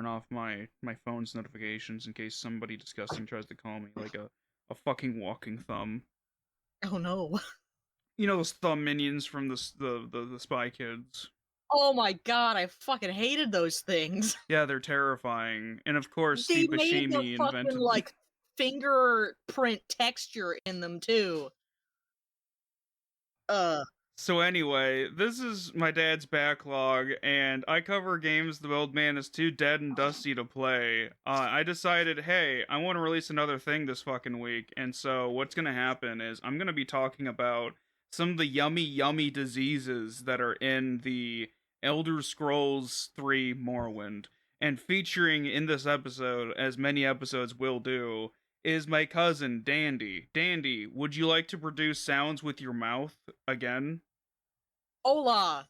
turn off my phone's notifications in case somebody disgusting tries to call me like a fucking walking thumb. Oh no. You know those thumb minions from the Spy Kids. Oh my god, I fucking hated those things. Yeah, they're terrifying. And of course, They Steve made the Buscemi fucking, invented them. like, fingerprint texture in them, too. Uh, So anyway, this is my dad's backlog, and I cover games the old man is too dead and dusty to play. I decided, hey, I want to release another thing this fucking week, and so what's gonna happen is I'm gonna be talking about some of the yummy diseases that are in the Elder Scrolls 3 Morrowind, and featuring in this episode, as many episodes will do, is my cousin Dandy. Dandy, would you like to produce sounds with your mouth again? hola!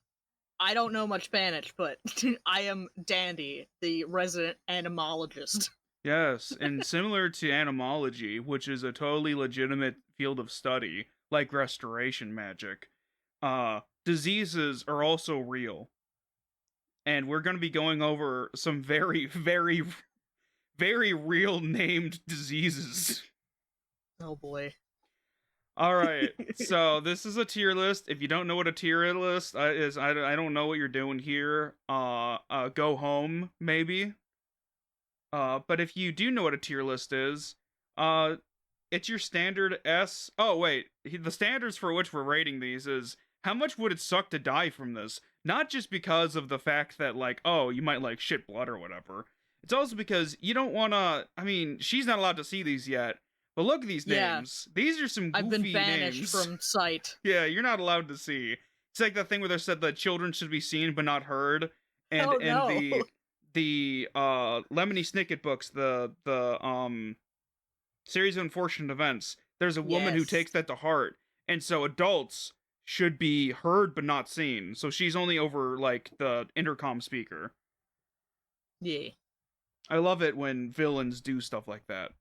I don't know much Spanish, but I am Dandy, the resident entomologist. Yes, and similar to animology, which is a totally legitimate field of study, like restoration magic, diseases are also real. And we're going to be going over some very real named diseases. Oh boy. All right, so this is a tier list. If you don't know what a tier list is, I don't know what you're doing here. Go home, maybe. But if you do know what a tier list is, uh, it's your standard S. Oh wait, the standards for which we're rating these is how much would it suck to die from this? Not just because of the fact that like, oh, you might like shit blood or whatever. It's also because you don't want to. I mean, she's not allowed to see these yet. But look at these Yeah, names. These are some I've been goofy banished names. from sight. Yeah, you're not allowed to see. It's like that thing where they said that children should be seen but not heard, and Oh in no. the Lemony Snicket books, the series of unfortunate events, there's a woman who Yes. takes that to heart, and so adults should be heard but not seen. So she's only over like the intercom speaker. Yeah. I love it when villains do stuff like that.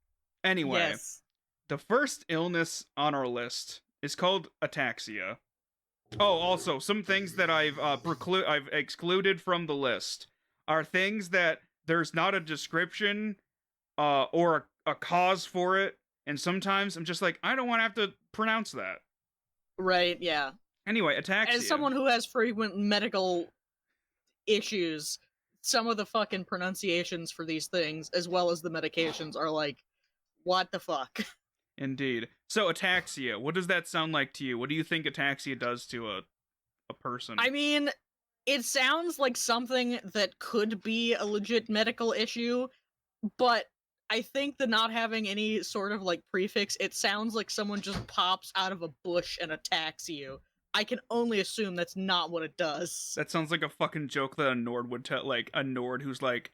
Anyway, Yes. the first illness on our list is called ataxia. Oh, also some things that I've excluded from the list are things that there's not a description or a cause for it, and sometimes I'm just like I don't want to have to pronounce that. Right, yeah. Anyway, As ataxia. someone who has frequent medical issues, some of the fucking pronunciations for these things, as well as the medications, are like, what the fuck? Indeed. So ataxia. What does that sound like to you? What do you think ataxia does to a person? I mean, it sounds like something that could be a legit medical issue, but I think the not having any sort of like prefix, it sounds like someone just pops out of a bush and attacks you. I can only assume that's not what it does. That sounds like a fucking joke that a Nord would tell. Like a Nord who's like,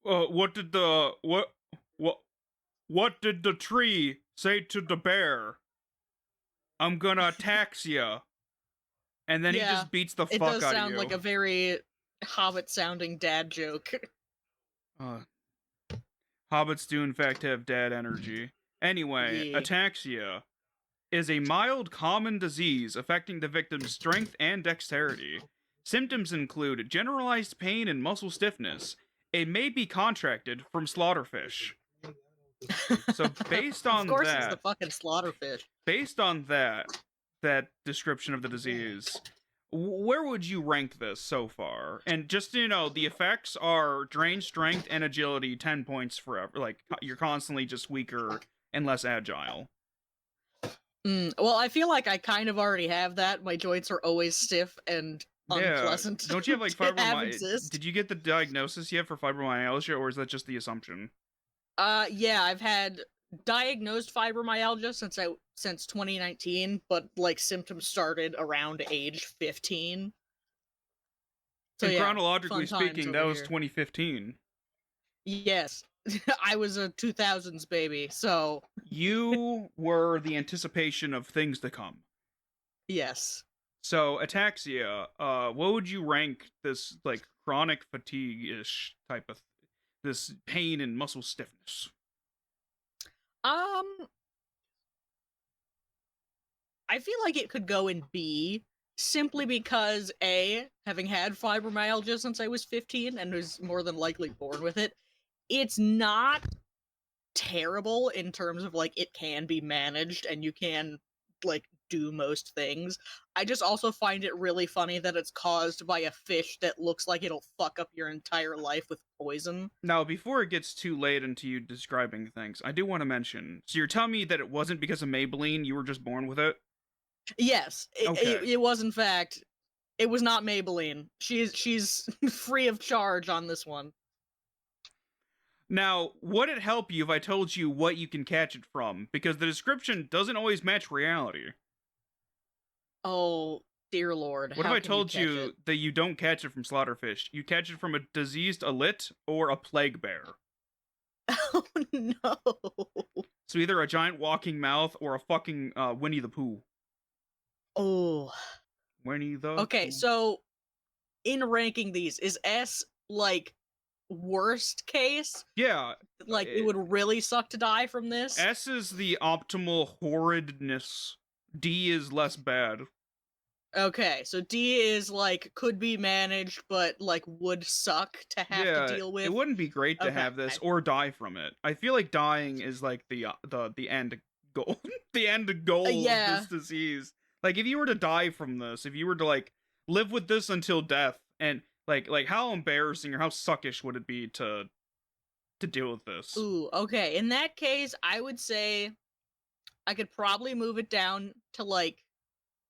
what did the what what did the tree say to the bear? I'm gonna tax ya. And then he Yeah, just beats the it fuck does out of sound you. like a very Hobbit sounding dad joke. Uh, Hobbits do in fact have dad energy. Anyway, Yeah. ataxia is a mild common disease affecting the victim's strength and dexterity. Symptoms include generalized pain and muscle stiffness. It may be contracted from slaughterfish. So Of course it's the fucking slaughterfish. based on that description of the disease, where would you rank this so far? And just so you know, the effects are drain strength and agility 10 points forever. Like you're constantly just weaker and less agile. Well, I feel like I kind of already have that. My joints are always stiff and Yeah, unpleasant don't you have like to have fibromyalgia? exist. Did you get the diagnosis yet for fibromyalgia, or is that just the assumption? Yeah, I've had diagnosed fibromyalgia since 2019, but like symptoms started around age 15. So And yeah, chronologically fun times speaking, that over was here. 2015. Yes, I was a 2000s baby, so You were the anticipation of things to come. yes. So ataxia, what would you rank this like chronic fatigue-ish type of this pain and muscle stiffness? Um, I feel like it could go in B. simply because A, having had fibromyalgia since I was 15 and was more than likely born with it, it's not terrible in terms of like it can be managed and you can like do most things. I just also find it really funny that it's caused by a fish that looks like it'll fuck up your entire life with poison. Now, before it gets too late into you describing things, I do want to mention. So you're telling me that it wasn't because of Maybelline, you were just born with it? Yes, Okay. it was in fact. It was not Maybelline. She's free of charge on this one. Now, would it help you if I told you what you can catch it from? Because the description doesn't always match reality. Oh dear lord, What if how I can you told catch it? you that you don't catch it from slaughterfish? You catch it from a diseased alit or a plague bear. Oh no. So either a giant walking mouth or a fucking Winnie the Pooh. Oh. Winnie the Okay, Pooh. so in ranking these, is S like worst case? Yeah, Like it would really suck to die from this? S is the optimal horridness. D is less bad. Okay, so D is like could be managed, but like would suck to have to Yeah, deal it with. wouldn't be great to Okay. have this or die from it. I feel like dying is like the end goal, the end goal of Yeah. this disease. Like if you were to die from this, if you were to like live with this until death, and like how embarrassing or how suckish would it be to deal with this? Ooh, okay. In that case, I would say I could probably move it down to like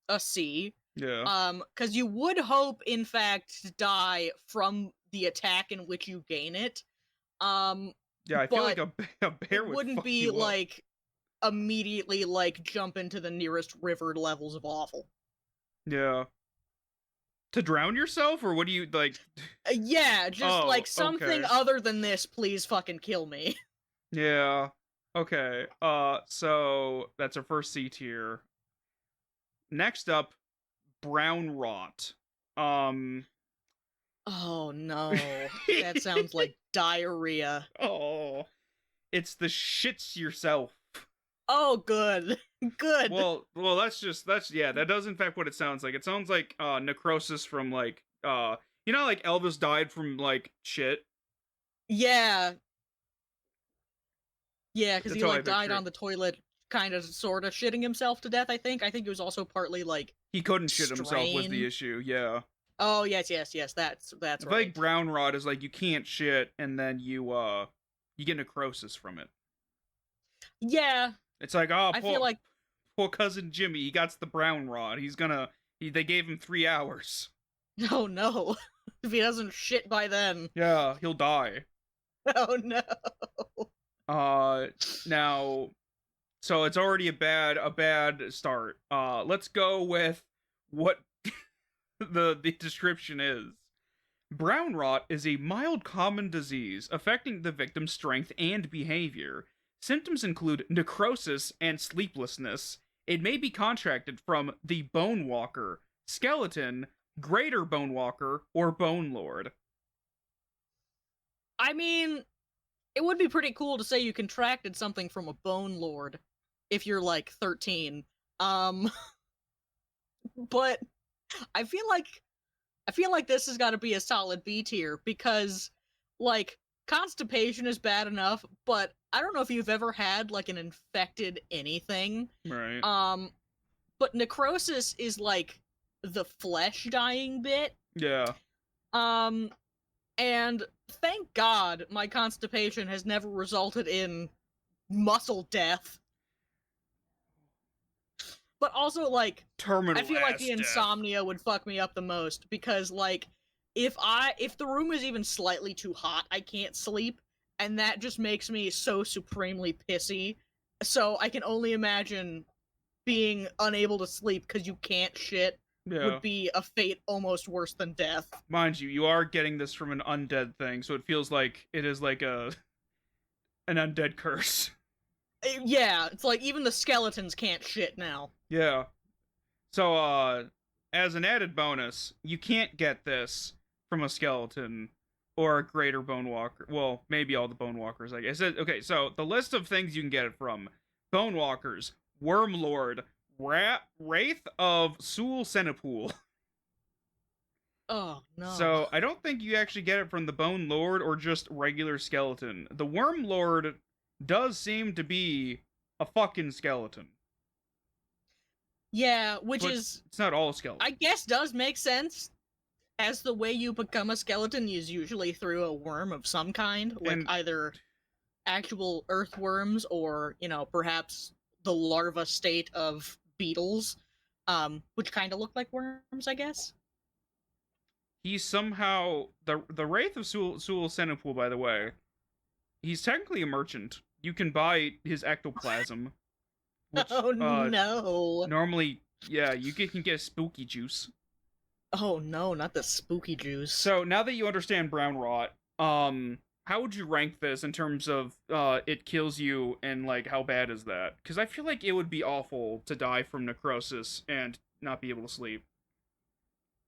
a C. Yeah, Because you would hope, in fact, to die from the attack in which you gain it. Um, yeah. I feel like but a it bear would wouldn't fuck be you up. like immediately like jump into the nearest river levels of awful. Yeah, to drown yourself or what do you like? Yeah, just Oh, like something okay. other than this, please fucking kill me. Yeah. Okay. So that's our first C tier. Next up, brown rot. Um Oh no, that sounds like diarrhea. Oh, it's the shits yourself. Oh, good, good. Well, that's yeah, that does in fact what it sounds like. It sounds like necrosis from like you know like Elvis died from like shit. Yeah, yeah, because That's he how I like died picture on it. the toilet, kind of, sort of shitting himself to death. I think it was also partly like He couldn't shit himself was the strain. issue. Yeah. Oh yes, yes, yes. That's I feel like right. brown rot is like you can't shit and then you get necrosis from it. Yeah, It's like, oh, I feel like poor cousin Jimmy, he got the brown rod. They gave him 3 hours. oh no, if he doesn't shit by then, Yeah, he'll die. oh no. Uh, now, so it's already a bad start. Let's go with what the description is. Brown rot is a mild common disease affecting the victim's strength and behavior. Symptoms include necrosis and sleeplessness. It may be contracted from the bone walker, skeleton, greater bone walker, or bone lord. I mean, it would be pretty cool to say you contracted something from a bone lord if you're like 13. Um, but I feel like this has got to be a solid B tier because like constipation is bad enough, but I don't know if you've ever had like an infected anything. Right. Um, but necrosis is like the flesh dying bit. Yeah. Um, and thank God my constipation has never resulted in muscle death. But also, like, I Terminal feel like ass the death. insomnia would fuck me up the most because, like, if the room is even slightly too hot, I can't sleep, and that just makes me so supremely pissy. So I can only imagine being unable to sleep because you can't shit Yeah. would be a fate almost worse than death. Mind you, you are getting this from an undead thing, so it feels like it is like an undead curse. Yeah, it's like even the skeletons can't shit now. Yeah. So, as an added bonus, you can't get this from a skeleton or a greater bone walker. Well, maybe all the bone walkers, I guess. Okay, so the list of things you can get it from: bone walkers, worm lord, Wraith of Sul Senepool. Oh no. So I don't think you actually get it from the Bone Lord or just regular skeleton. The Worm Lord does seem to be a fucking skeleton, Yeah, which but is, it's not all I skeleton. guess, does make sense, as the way you become a skeleton is usually through a worm of some kind, like And either actual earthworms or, perhaps the larva state of beetles, which kind of look like worms, I guess. he's somehow the Wraith of Sul Senepool, by the way. He's technically a merchant. You can buy his ectoplasm, which Oh no. normally, yeah, can get spooky juice. Oh no, not the spooky juice. So now that you understand brown rot, how would you rank this in terms of it kills you and like how bad is that? Because I feel like it would be awful to die from necrosis and not be able to sleep.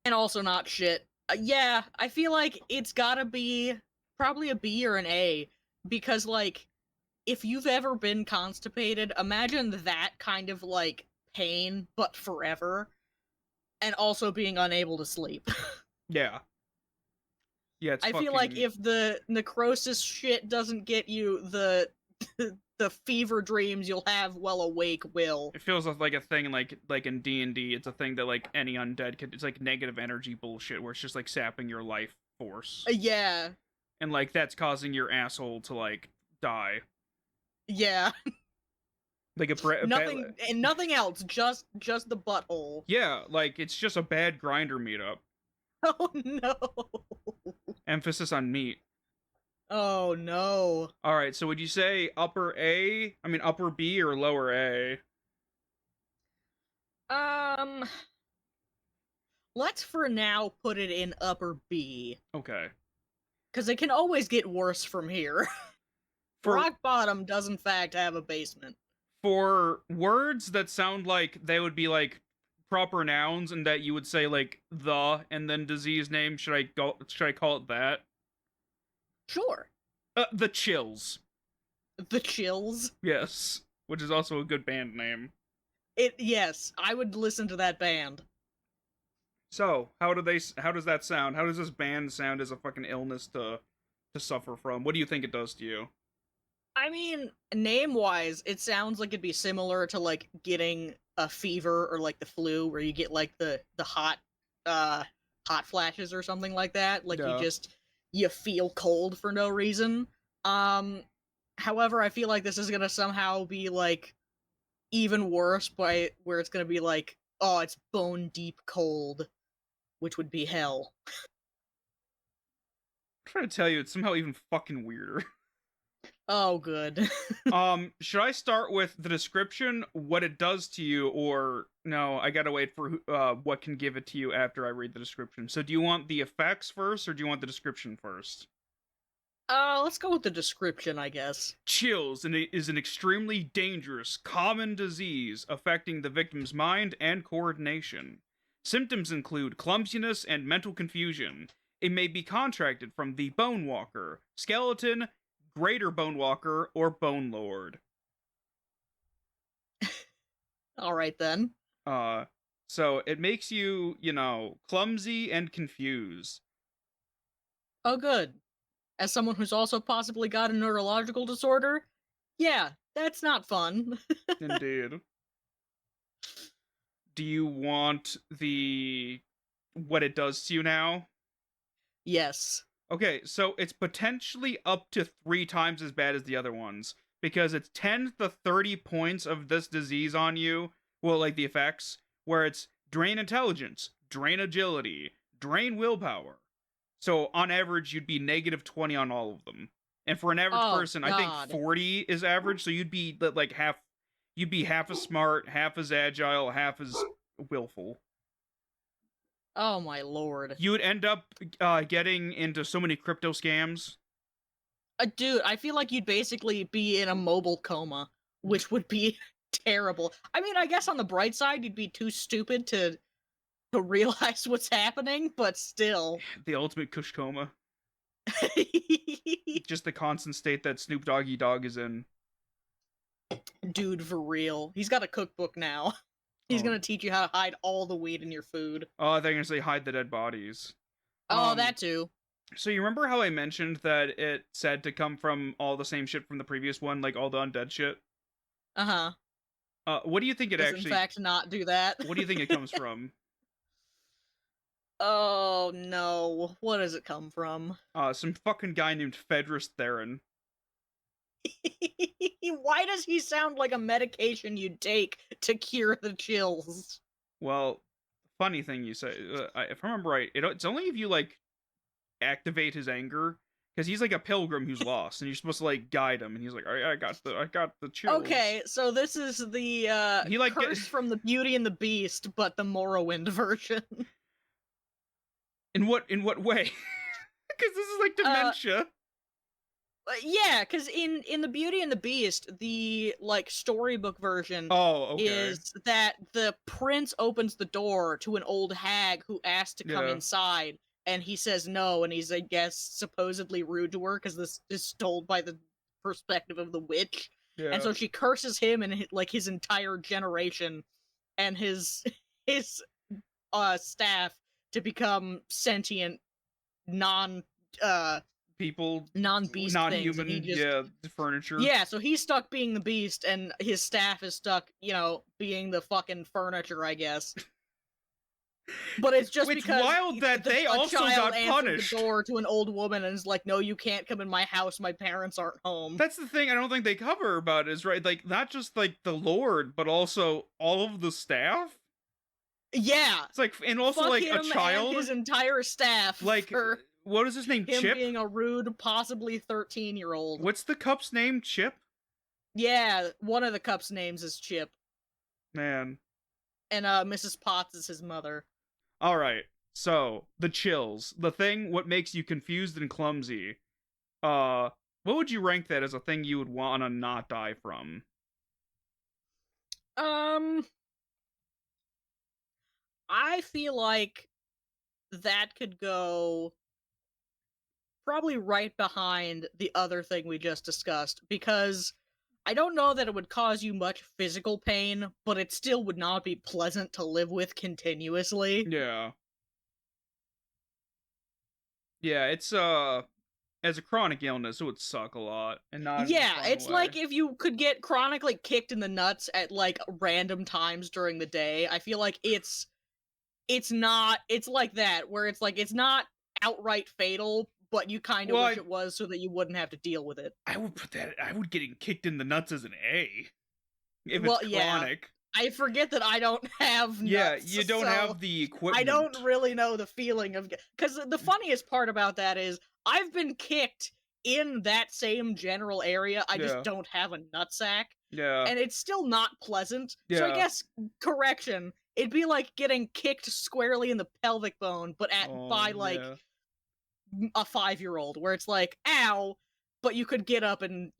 And also not shit. Yeah, I feel like it's gotta be probably a B or an A, because, like, if you've ever been constipated, imagine that kind of, like, pain, but forever, and also being unable to sleep. Yeah, yeah, it's I feel like fucking. if the necrosis shit doesn't get you, the fever dreams you'll have while awake will. It feels like a thing like in D&D. It's a thing that like any undead could. It's like negative energy bullshit where it's just like sapping your life force, Yeah, and like that's causing your asshole to like die. yeah. Like Nothing and nothing else, just the butthole. yeah, like it's just a bad grinder meetup. Oh no. Emphasis on meat. Oh no. All right, so would you say upper A? I mean upper B or lower A? Um, let's for now put it in upper B, Okay. because it can always get worse from here. For Rock bottom does in fact have a basement. for words that sound like they would be like proper nouns and that you would say like the and then disease name, should I call it that? Sure. The Chills. The chills. Yes, which is also a good band name. Yes, I would listen to that band. So, how does that sound? How does this band sound as a fucking illness to suffer from? What do you think it does to you? I mean, name wise, it sounds like it'd be similar to like getting a fever or like the flu, where you get like the hot flashes or something like that. Like Yeah. you feel cold for no reason. Um, However, I feel like this is gonna somehow be like even worse, by where it's gonna be like, oh, it's bone deep cold, which would be hell. I'm trying to tell you, it's somehow even fucking weirder. Oh, good. Should I start with the description, what it does to you, or no? I gotta wait for what can give it to you after I read the description. So, do you want the effects first, or do you want the description first? Let's go with the description, I guess. Chills is an extremely dangerous, common disease affecting the victim's mind and coordination. Symptoms include clumsiness and mental confusion. It may be contracted from the Bone Walker, Skeleton, Greater Bone Walker, or Bone Lord. All right then. Uh, so it makes you, clumsy and confused. Oh, good. As someone who's also possibly got a neurological disorder, yeah, that's not fun. Indeed. Do you want the what it does to you now? Yes. Okay, so it's potentially up to 3 times as bad as the other ones because it's 10 to 30 points of this disease on you. Well, like the effects, where it's drain intelligence, drain agility, drain willpower. So on average, you'd be negative 20 on all of them. And for an average Oh, person, I think God. 40 is average. So you'd be like half, you'd be half as smart, half as agile, half as willful. Oh, my lord. You would end up getting into so many crypto scams. Dude, I feel like you'd basically be in a mobile coma, which would be terrible. I mean, I guess on the bright side, you'd be too stupid to realize what's happening, but still. The ultimate kush coma. Just the constant state that Snoop Doggy Dogg is in. Dude, for real. He's got a cookbook now. He's Oh, gonna teach you how to hide all the weed in your food. oh, they're gonna say hide the dead bodies. Oh, Um, that too. so you remember how I mentioned that it said to come from all the same shit from the previous one, like all the undead shit? Uh-huh. What do you think it Does in actually? fact not do that. What do you think it comes from? Oh no. What does it come from? Some fucking guy named Fedris Theron. Why does he sound like a medication you take to cure the chills? Well, funny thing you say. If I remember right, it's only if you like activate his anger, because he's like a pilgrim who's lost, and you're supposed to like guide him, and he's like, I got the chills. Okay, so this is the He like curse from the Beauty and the Beast, but the Morrowind version. in what way? Because this is like uh dementia. yeah, because in the Beauty and the Beast, the like storybook version Oh, okay. is that the prince opens the door to an old hag who asks to come Yeah, inside, and he says no, and he's, I guess, supposedly rude to her because this is told by the perspective of the witch, and yeah. so she curses him and like his entire generation and his his staff to become sentient non uh People, non-beast things, and he non-human. just Yeah, the furniture. yeah, so he's stuck being the beast, and his staff is stuck, being the fucking furniture, I guess. But it's just It's because wild that they a also child got answered the punished. door to an old woman and is like, "No, you can't come in my house. My parents aren't home." That's the thing I don't think they cover about is right, like not just like the Lord, but also all of the staff. Yeah, It's like, and also fuck like a him and child. his entire staff Like, for what is his name? him Chip. being a rude, possibly 13-year-old. What's the cup's name? Chip. Yeah, one of the cup's names is Chip, Man. and Mrs. Potts is his mother. All right. So the chills, the thing, what makes you confused and clumsy. What would you rank that as a thing you would want to not die from? Um, I feel like that could go probably right behind the other thing we just discussed, because I don't know that it would cause you much physical pain, but it still would not be pleasant to live with continuously. Yeah. Yeah, it's as a chronic illness, it would suck a lot and not in a Yeah, fun it's way. like if you could get chronically kicked in the nuts at like random times during the day. I feel like it's not it's like that where it's like it's not outright fatal, but you kind of Well, wish it was so that you wouldn't have to deal with it. I would put that. I would getting kicked in the nuts as an A if it's Well, yeah. chronic. I forget that I don't have Yeah, nuts, you don't so have the I equipment. don't really know the feeling of, because the funniest part about that is I've been kicked in that same general area. I just Yeah, don't have a nutsack, yeah, and it's still not pleasant. So I yeah. guess correction, it'd be like getting kicked squarely in the pelvic bone, but by Oh, like yeah. a 5-year-old, where it's like ow. But you could get up and,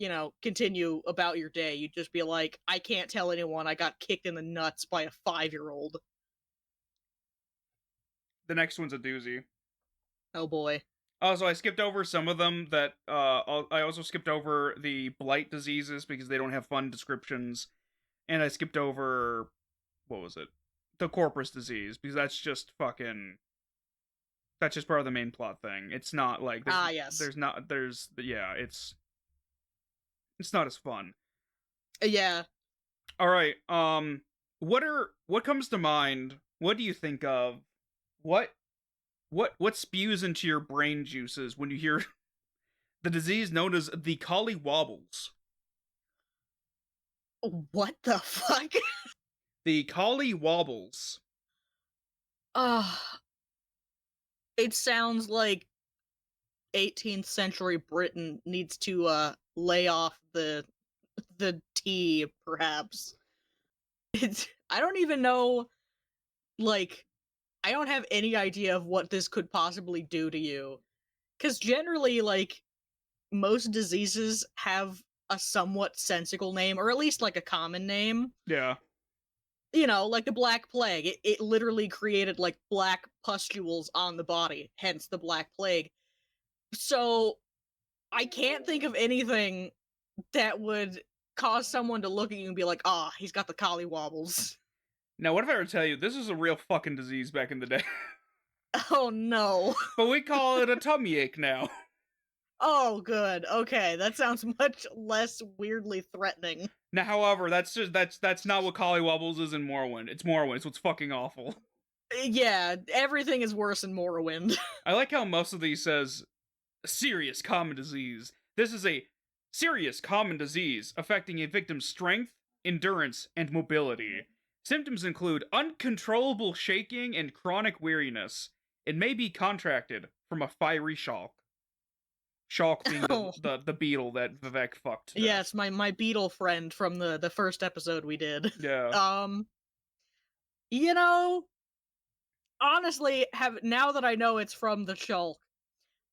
continue about your day. You'd just be like, I can't tell anyone I got kicked in the nuts by a 5-year-old. The next one's a doozy. Oh boy. Also, I skipped over some of them. That I also skipped over the blight diseases because they don't have fun descriptions, and I skipped over what was it, the corpus disease, because that's just fucking. That's just part of the main plot thing. It's not like Ah, yes. there's yeah, it's not as fun. Yeah. All right. What comes to mind? What do you think of? What what spews into your brain juices when you hear the disease known as the collie wobbles? What the fuck? The collie wobbles. Ah, it sounds like 18th century Britain needs to lay off the tea, perhaps. I don't even know, like, I don't have any idea of what this could possibly do to you. Cuz generally, like, most diseases have a somewhat sensical name, or at least like a common name. Yeah. Like the Black Plague. It literally created like black pustules on the body, hence the Black Plague. So I can't think of anything that would cause someone to look at you and be like, ah, he's got the collie wobbles. Now, what if I were to tell you this is a real fucking disease back in the day, Oh no. but we call it a tummy ache now? Oh, good. Okay, that sounds much less weirdly threatening. Now, however, that's not what Collywobbles is in Morrowind. It's Morrowind, so it's fucking awful. Yeah, everything is worse in Morrowind. I like how most of these says serious common disease. This is a serious common disease affecting a victim's strength, endurance, and mobility. Symptoms include uncontrollable shaking and chronic weariness. It may be contracted from a fiery shulk. Shulk being Oh, the beetle that Vivek fucked to death. yes, my beetle friend from the first episode we did. Yeah. Um, you know, honestly, have now that I know it's from the Shulk,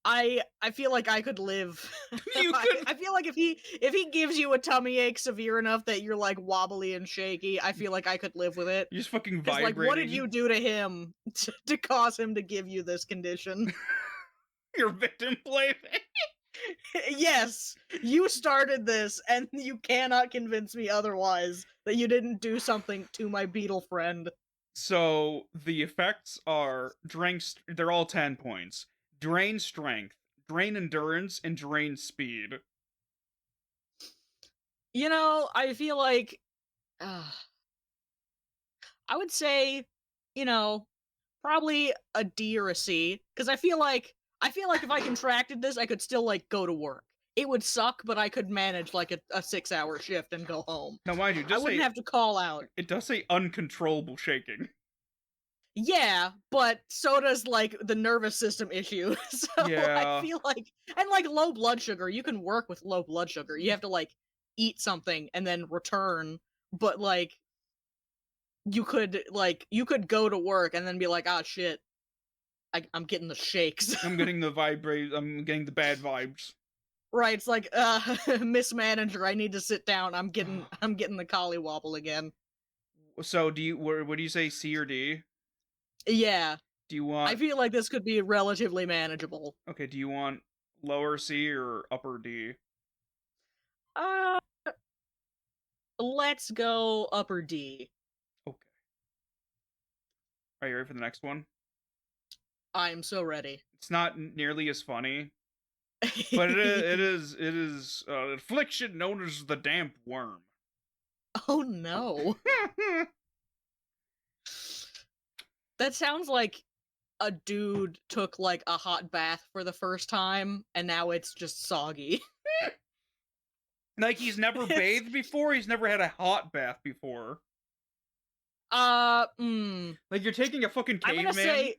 I feel like I could live. You could. I feel like if he gives you a tummy ache severe enough that you're like wobbly and shaky, I feel like I could live with it. You're just fucking Because like, what did vibrating. you do to him to cause him to give you this condition? You're victim blaming. Yes, you started this, and you cannot convince me otherwise that you didn't do something to my beetle friend. So the effects are they're all 10 points. Drain strength, drain endurance, and drain speed. I feel like uh, I would say, you know, probably a D or a C, because I feel like if I contracted this, I could still like go to work. It would suck, but I could manage like a 6-hour shift and go home. Now, mind you, I wouldn't have to call out. it does say uncontrollable shaking. Yeah, but so does like the nervous system issue. So I Yeah. feel like, and like low blood sugar, you can work with low blood sugar. You have to like eat something and then return, but like you could go to work and then be like, ah shit, I'm getting the shakes. I'm getting I'm getting the bad vibes. Right, it's like, Miss Manager, I need to sit down. I'm getting the collie wobble again. So what do you say, C or D? Yeah, Do you I want feel like this could be relatively manageable. Okay, do you want lower C or upper D? Uh, let's go upper D. Okay. Are you ready for the next one? I'm so ready. It's not nearly as funny, but it is an affliction known as the damp worm. Oh no. That sounds like a dude took like a hot bath for the first time and now it's just soggy. Like he's never It's- bathed before, he's never had a hot bath before. Like you're taking a fucking I'm gonna caveman. say,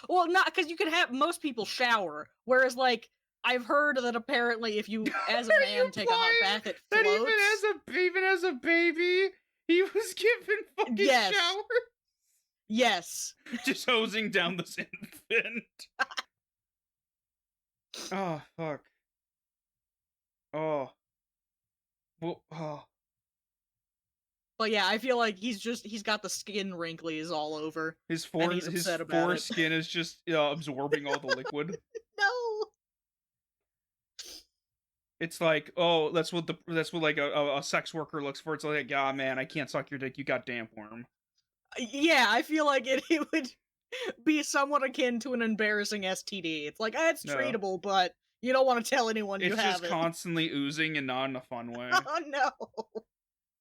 well, not because you can have most people shower, whereas like I've heard that apparently if you as a Are man you take a hot implying bath, it that floats. even as a baby, he was given fucking Yes. shower, Yes. just hosing down this infant. Oh fuck. Oh. Well, oh. But yeah, I feel like he's got the skin wrinklies all over. His And he's upset about it. foreskin is just absorbing all the liquid. No. It's like, oh, that's what like a sex worker looks for. It's like, ah, man, I can't suck your dick. You got damp worm. Yeah, I feel like it would be somewhat akin to an embarrassing STD. It's like, it's No. treatable, but you don't want to tell anyone you It's have just it. constantly oozing and not in a fun way. Oh no.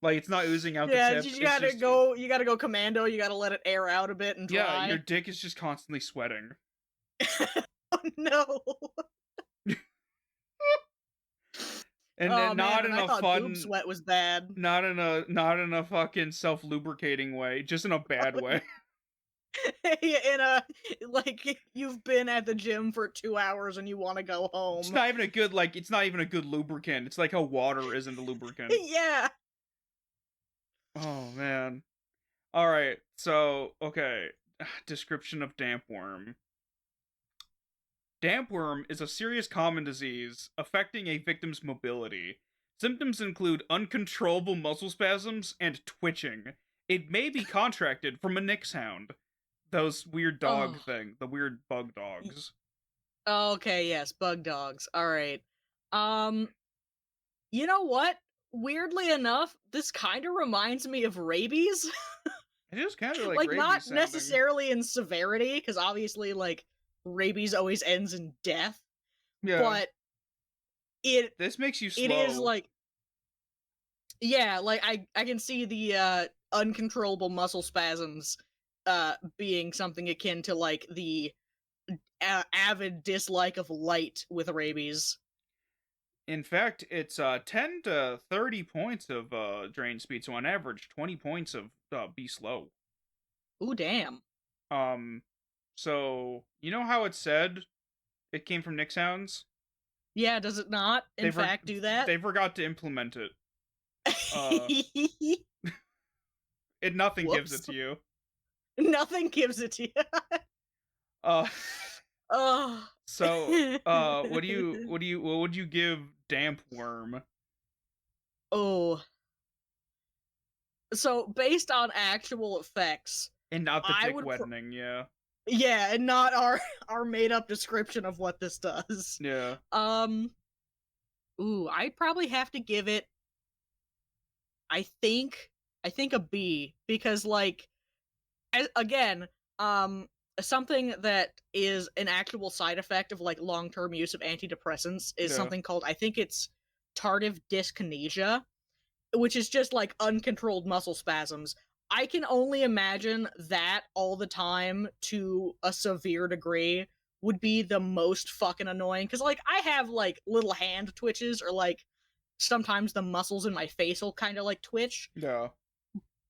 Like it's not oozing out Yeah, the tip. you gotta go. You gotta go commando. You gotta let it air out a bit and Yeah, dry. your dick is just constantly sweating. Oh no. And Oh then not man, in I a thought fun, boob sweat was bad. not in a fucking self lubricating way, just in a bad way. In a like you've been at the gym for 2 hours and you want to go home. It's not even a good lubricant. It's like how water isn't a lubricant. Yeah. Oh man. All right. So, okay. Description of damp worm. Damp worm is a serious common disease affecting a victim's mobility. Symptoms include uncontrollable muscle spasms and twitching. It may be contracted from a Nix hound. Those weird dog Oh. thing, the weird bug dogs. Okay, yes, bug dogs. All right. Um, you know what? weirdly enough, this kind of reminds me of rabies. It is kind of like Like, not rabies sounding. necessarily in severity, because obviously, like, rabies always ends in death, Yeah. but it This makes you it is slow. like, yeah, like I can see the uncontrollable muscle spasms being something akin to like the avid dislike of light with rabies. In fact, it's 10 to 30 points of drain speed, so on average 20 points of be slow. Ooh, damn. Um so you know how it said it came from Nick Sounds? Yeah, does it not They in for- fact do that? they forgot to implement it. Uh it nothing gives it Whoops. to you. Nothing gives it to you. Uh Oh. so what would you give Damp Worm Oh. So based on actual effects, and not the I dick would wettening, yeah. yeah, and not our made up description of what this does. Yeah. Um I'd probably have to give it I think I think a B because like again, um something that is an actual side effect of like long-term use of antidepressants is Yeah. something called I think it's tardive dyskinesia, which is just like uncontrolled muscle spasms. I can only imagine that all the time to a severe degree would be the most fucking annoying cuz like I have like little hand twitches or like sometimes the muscles in my face will kind of like twitch. Yeah.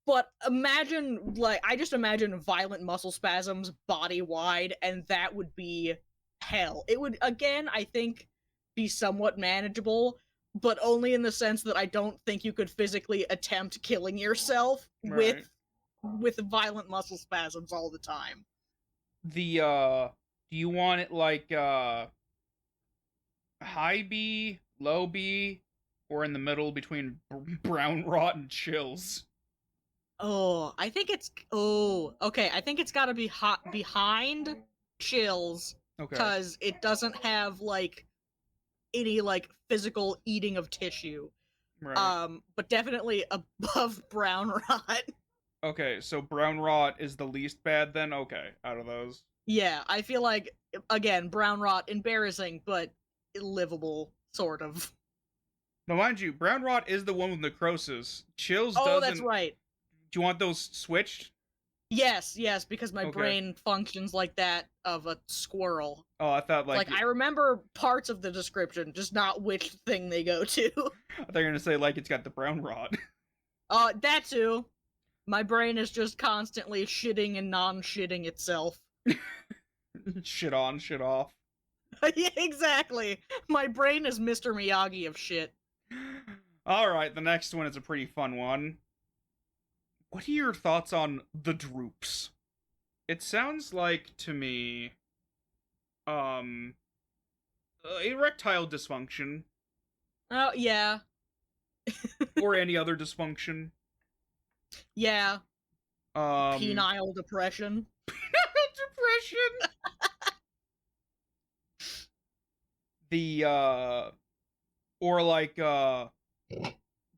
But imagine, like, I just imagine violent muscle spasms body wide, and that would be hell. It would, again, I think, be somewhat manageable, but only in the sense that I don't think you could physically attempt killing yourself Right. with violent muscle spasms all the time. The do you want it like high B, low B, or in the middle between brown rot and chills? Oh, I think it's okay. I think it's got to be hot behind chills Okay. because it doesn't have like any like physical eating of tissue. Right. But definitely above brown rot. Okay, so brown rot is the least bad then? Okay, out of those. Yeah, I feel like again, brown rot embarrassing but livable sort of. Now mind you, brown rot is the one with necrosis. Chills Oh, that's doesn't. right. Do you want those switched? Yes, yes, because my Okay. brain functions like that of a squirrel. Oh, I thought Like I remember parts of the description, just not which thing they go to. I thought you were gonna say like it's got the brown rot. That too. My brain is just constantly shitting and non-shitting itself. Shit on, shit off. Yeah, exactly. My brain is Mr. Miyagi of shit. All right, the next one is a pretty fun one. What are your thoughts on the droops? It sounds like to me, um, erectile dysfunction Oh, yeah. or any other dysfunction. Yeah. Um, Penile depression. depression. The or like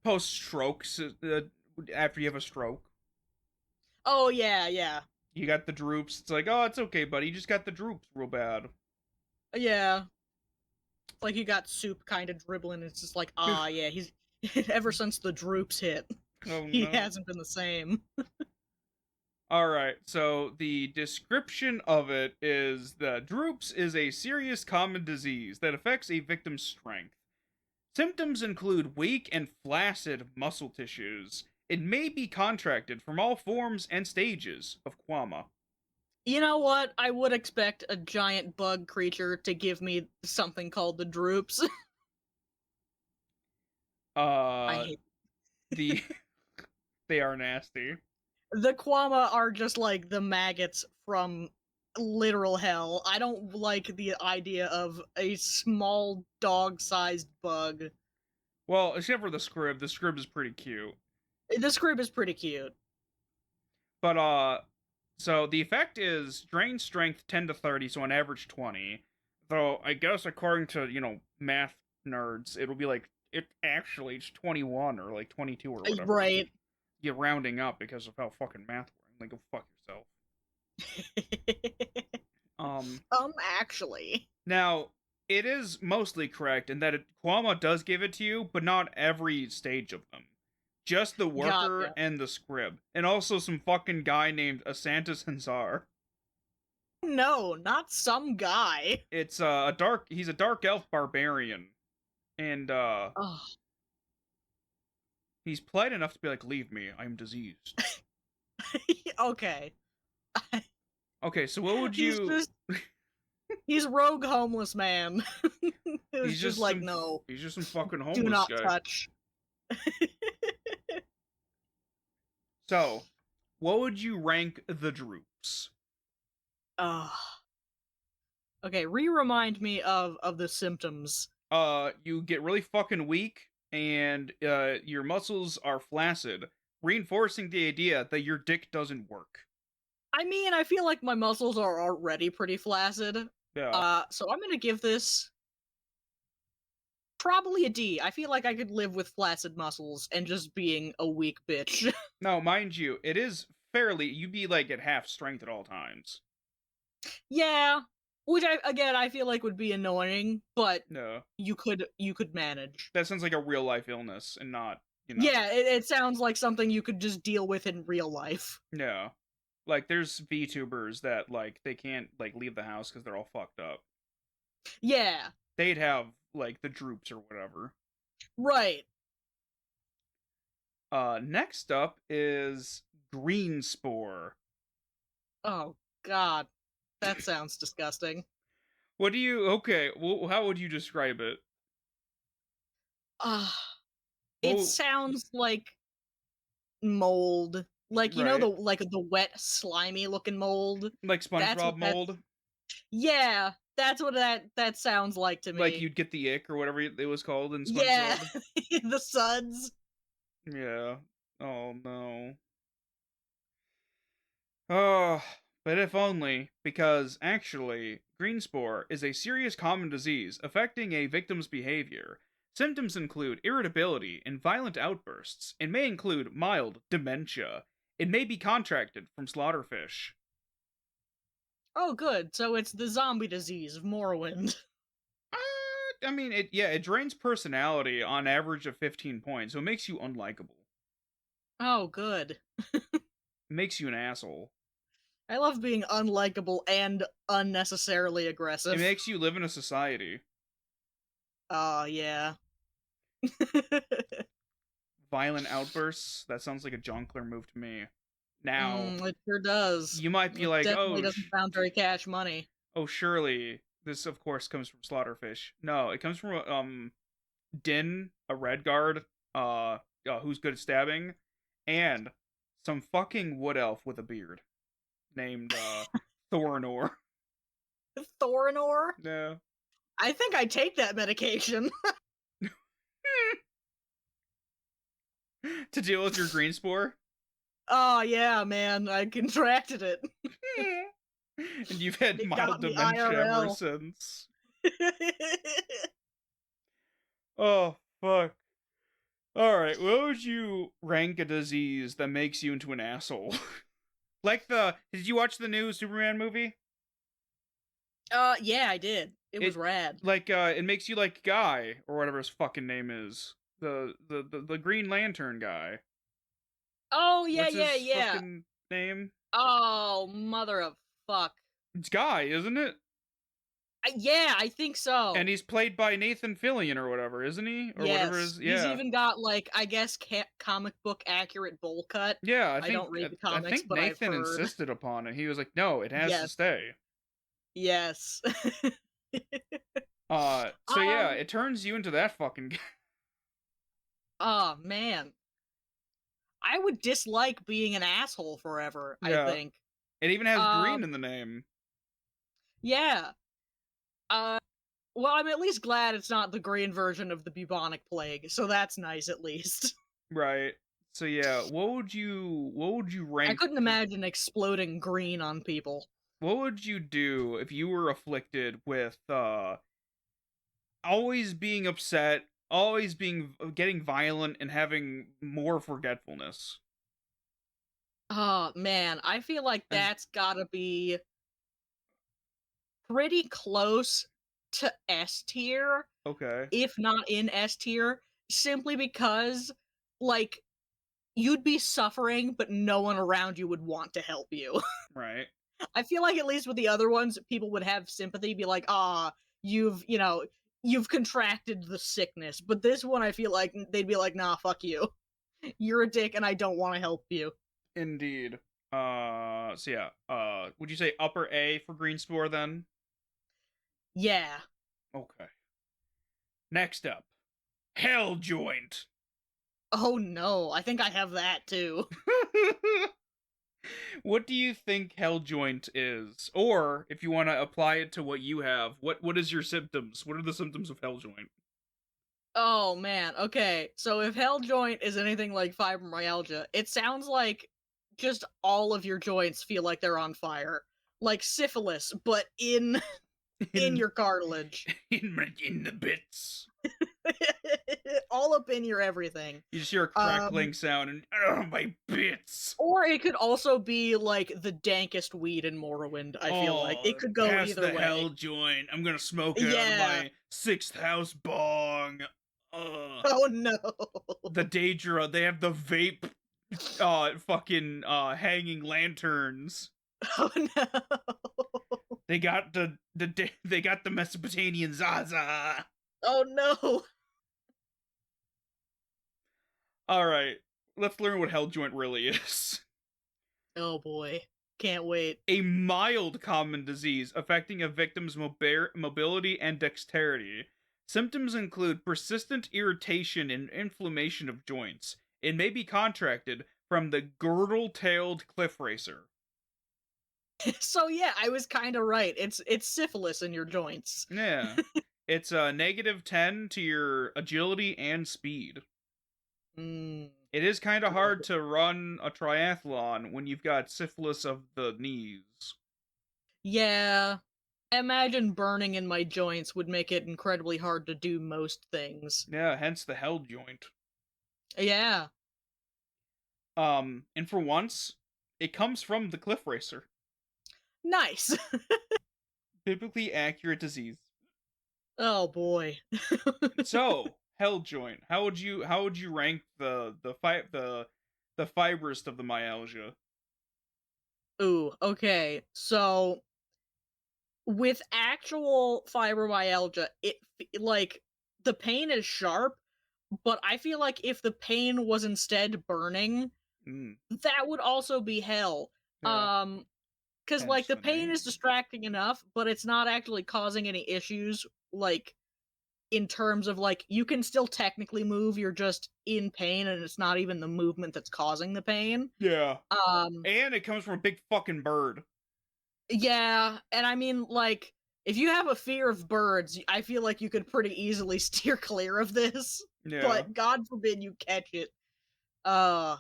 post strokes after you have a stroke. Oh, yeah, yeah. You got the droops. It's like, oh, it's okay, buddy. You just got the droops real bad. Yeah. Like you got soup kind of dribbling. It's just like, yeah, he's ever since the droops hit, Oh he no. hasn't been the same. All right. So the description of it is that droops is a serious common disease that affects a victim's strength. Symptoms include weak and flaccid muscle tissues. It may be contracted from all forms and stages of quama. You know what? I would expect a giant bug creature to give me something called the droops. I Uh, hate the they are nasty. the Quama are just like the maggots from literal hell. I don't like the idea of a small dog-sized bug. Well, except for the scrib. The scrib is pretty cute. This crib is pretty cute. But so the effect is drain strength 10 to 30, so on average 20. Though I guess according to, math nerds, it'll be like it's 21 or like 22 or whatever. Right. You're rounding up because of how fucking math works. Like, go fuck yourself. Um, Actually. Now, it is mostly correct in that Kwama does give it to you, but not every stage of them. Just the worker Gotcha. and the scrib. And also some fucking guy named Asantis Hansar. No, not some guy. It's he's a dark elf barbarian. And Oh. he's polite enough to be like, leave me, I'm diseased. Okay. Okay, so what would He's you... just he's rogue homeless man. It's He's just just like, no, he's just some fucking do homeless not guy. touch. So, what would you rank the droops? Okay, remind me of the symptoms. You get really fucking weak, and your muscles are flaccid, reinforcing the idea that your dick doesn't work. I mean, I feel like my muscles are already pretty flaccid. Yeah. So I'm gonna give this probably a D. I feel like I could live with flaccid muscles and just being a weak bitch. Now, mind you, it is fairly. You'd be like at half strength at all times. Yeah, which I feel like would be annoying, but No, you could manage. that sounds like a real life illness, and not Yeah, it sounds like something you could just deal with in real life. No. Like there's VTubers that like they can't like leave the house because they're all fucked up. Yeah, They'd have like the droops or whatever. right. Next up is green spore. Oh God, that sounds disgusting. What do you? Okay, well, how would you describe it? Ah, it Well, sounds like mold. Like, you know, right, the wet, slimy looking mold. like That's what SpongeBob mold. yeah, that's what that sounds like to Like me. you'd get the ick or whatever it was called in Yeah, SpongeBob. the suds. Yeah. Oh no. Oh, but if only, because actually, green spore is a serious common disease affecting a victim's behavior. Symptoms include irritability and violent outbursts, and may include mild dementia. It may be contracted from slaughterfish. Oh, good. So it's the zombie disease of Morrowind. I mean, it drains personality on average of 15 points, so it makes you unlikable. Oh, good. It makes you an asshole. I love being unlikable and unnecessarily It aggressive. makes you live in a society. Oh, yeah. Violent outbursts, that sounds like a Jonkler move to me. Now, It sure does. you might be It like, definitely doesn't sound very cash money. oh, surely this, of course, comes from Slaughterfish. No, it comes from Din, a red guard, who's good at stabbing, and some fucking wood elf with a beard named Thorinor. Thorinor? No. I think I take that medication. To deal with your green spore. Oh, yeah, man. I contracted it. And you've had It mild got me dementia ever IRL. since. Oh, fuck. Alright, what would you rank a disease that makes you into an asshole? Like did you watch the new Superman movie? Yeah, I did. It was rad. Like, it makes you like Guy, or whatever his fucking name is. The Green Lantern guy. Oh, yeah, What's yeah, his yeah. fucking name? Oh, mother of fuck. It's Guy, isn't it? Yeah, I think so. And he's played by Nathan Fillion or whatever, isn't he? Or whatever Yes. his, He's yeah. even got, like, I guess comic book accurate bowl cut. Yeah, I don't read the I comics, think but I've Nathan heard. insisted upon it. He was like, "No, it has to Yes. stay." Yes. So yeah, it turns you into that fucking guy. Oh, man. I would dislike being an asshole forever, I Yeah. think. It even has green in the name. Yeah. Well, I'm at least glad it's not the green version of the bubonic plague, so that's nice at least. Right. So yeah, what would you rank? I couldn't imagine exploding green on people. What would you do if you were afflicted with always being upset always getting violent and having more forgetfulness. Oh man, I feel like As that's gotta be pretty close to S tier, okay, if not in S tier, simply because, like, you'd be suffering, but no one around you would want to help you. right. I feel like at least with the other ones, people would have sympathy, be like, "Ah, you've contracted the sickness." But this one, I feel like they'd be like, "Nah, fuck you. You're a dick, and I don't want to help you." Indeed. So yeah. Would you say upper A for Green Spore then? Yeah. Okay. Next up, Hell Joint. Oh no, I think I have that too. What do you think Hell Joint is? Or if you want to apply it to what you have, what is your symptoms? What are the symptoms of Hell Joint? Oh man, okay. So if hell joint is anything like fibromyalgia, it sounds like just all of your joints feel like they're on fire. Like syphilis, but in in In your cartilage. in the bits. All up in your everything. You just hear a Um crackling sound and oh my bits. or it could also be like the dankest weed in Morrowind, I feel like. It Oh, could go pass either the way. Hell Joint. I'm gonna smoke it out of Yeah. my sixth house bong. Ugh. Oh no. The Daedra, they have the vape fucking hanging lanterns. Oh no. They got they got the Mesopotamian Zaza. Oh no. All right, let's learn what Hell Joint really is. Oh boy. Can't wait. A mild common disease affecting a victim's mobility and dexterity. Symptoms include persistent irritation and inflammation of joints. It may be contracted from the girdle-tailed cliff racer. So yeah, I was kind of right. It's syphilis in your joints. Yeah. It's a -10 to your agility and speed. Mm, It is kind of hard good. to run a triathlon when you've got syphilis of the knees. Yeah. Imagine burning in my joints would make it incredibly hard to do most things. Yeah, hence the Hell Joint. Yeah. And for once, it comes from the cliff racer. Nice. Biblically accurate disease. Oh boy. So, Hell Joint. How would you rank the fibrous of the myalgia? Ooh, okay. So with actual fibromyalgia, like the pain is sharp, but I feel like if the pain was instead burning, Mm, that would also be hell. yeah, Um Cause like hence the the pain is name. distracting enough, but it's not actually causing any issues, like in terms of like you can still technically move, you're just in pain and it's not even the movement that's causing the pain. Yeah, Um and it comes from a big fucking bird. yeah, and I mean like if you have a fear of birds, I feel like you could pretty easily steer clear of this, Yeah. but God forbid you catch it. Uh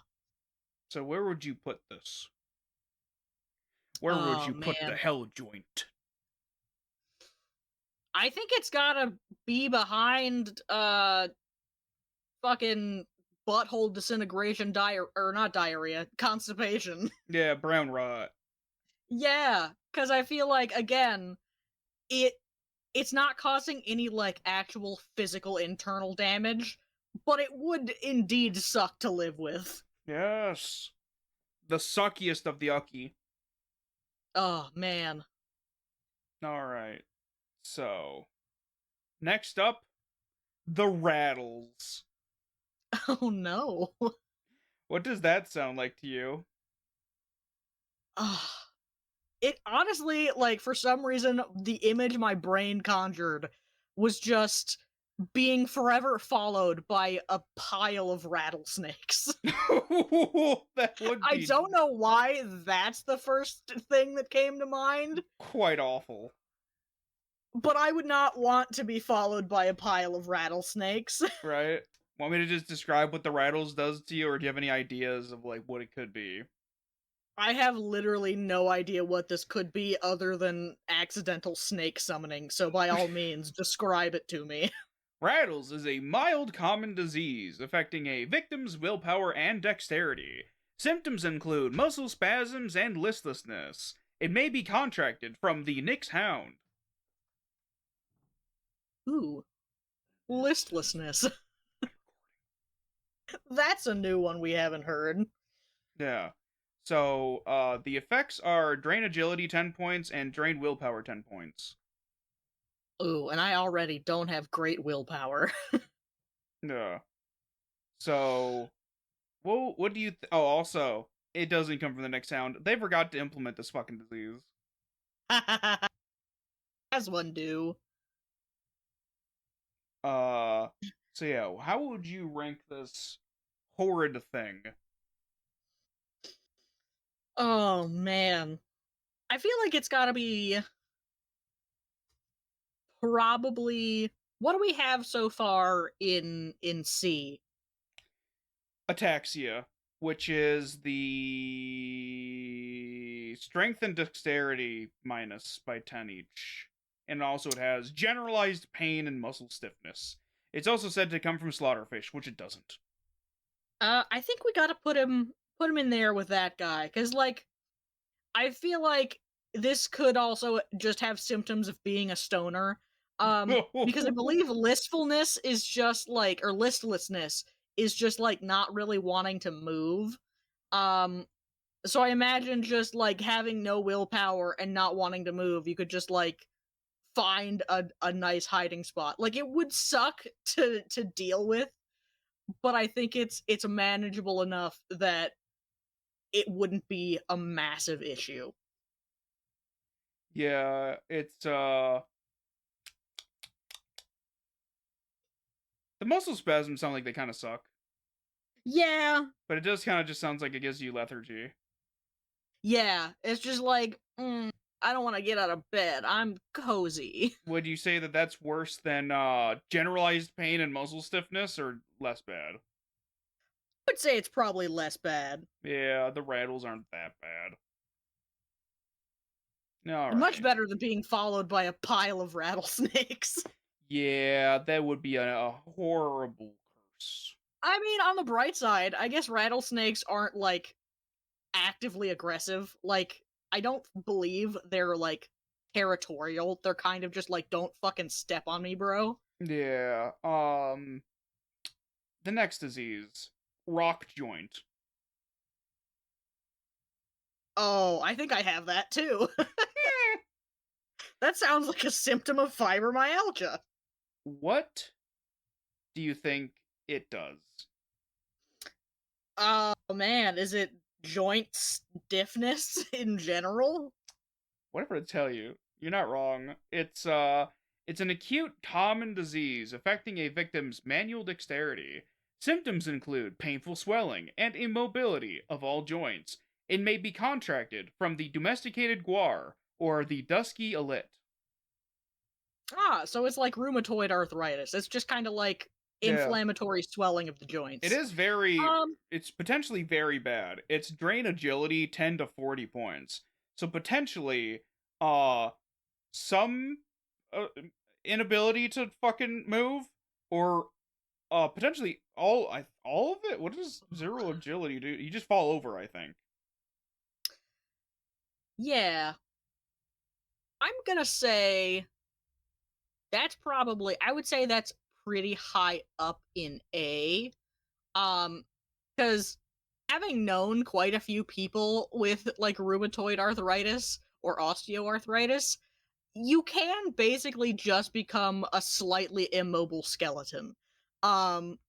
So where would you put this? Where would oh you put the man. Hell Joint? I think it's gotta be behind fucking butthole disintegration or not diarrhea, constipation. Yeah, brown rot. Yeah, cuz I feel like again, it it's not causing any like actual physical internal damage, but it would indeed suck to live with. Yes. The suckiest of the ucky. Oh man. Alright. So, next up, the rattles. Oh no. What does that sound like to you? Ah. It honestly, like, for some reason, the image my brain conjured was just being forever followed by a pile of rattlesnakes. That would I be don't know why that's the first thing that came to mind, quite awful, but I would not want to be followed by a pile of rattlesnakes. right? Want me to just describe what the rattles does to you, or do you have any ideas of like what it could be? I have literally no idea what this could be other than accidental snake summoning, so by all means, describe it to me. Rattles is a mild common disease affecting a victim's willpower and dexterity. Symptoms include muscle spasms and listlessness. It may be contracted from the Nix Hound. Ooh, listlessness. That's a new one we haven't heard. Yeah. So, the effects are drain agility 10 points and drain willpower 10 points. Ooh, and I already don't have great willpower. Yeah. So, well, what do you? Oh, also, it doesn't come from the Nix Hound. They forgot to implement this fucking disease. As one do. Uh, so yeah, how would you rank this horrid thing? Oh man. I feel like it's gotta be probably what do we have so far in C? Ataxia, which is the strength and dexterity minus by 10 each. And also it has generalized pain and muscle stiffness. It's also said to come from slaughterfish, which it doesn't. I think we gotta put him in there with that guy, because like I feel like this could also just have symptoms of being a stoner. Because I believe listfulness is just like, or listlessness is just like not really wanting to move. Um, so I imagine just like having no willpower and not wanting to move, you could just like find a nice hiding spot. Like it would suck to deal with, but I think it's manageable enough that it wouldn't be a massive issue. Yeah, it's the muscle spasms sound like they kind of suck, Yeah, but it does kind of just sounds like it gives you lethargy. yeah. It's just like, I don't want to get out of bed. I'm cozy. Would you say that that's worse than generalized pain and muscle stiffness, or less bad? I would say it's probably less bad. Yeah, the rattles aren't that bad. All Much right. better than being followed by a pile of rattlesnakes. Yeah, that would be a horrible curse. I mean, on the bright side, I guess rattlesnakes aren't like actively aggressive. Like, I don't believe they're like territorial. They're kind of just like, don't fucking step on me, bro. Yeah. The next disease, rock joint. Oh, I think I have that too. That sounds like a symptom of fibromyalgia. What do you think it does? Oh man, is it joint stiffness in general? Whatever to tell you, you're not wrong. It's an acute common disease affecting a victim's manual dexterity. Symptoms include painful swelling and immobility of all joints. It may be contracted from the domesticated guar or the dusky alit. Ah, so it's like rheumatoid arthritis. It's just kind of like Yeah. inflammatory swelling of the It joints. is very Um, it's potentially very bad. It's drain agility 10 to 40 points. So potentially uh some uh, inability to fucking move, or potentially all of it. What does zero agility do? You just fall over, I think. yeah, I'm gonna say that's probably. I would say that's pretty high up in A. Because having known quite a few people with like rheumatoid arthritis or osteoarthritis, you can basically just become a slightly immobile skeleton. Um,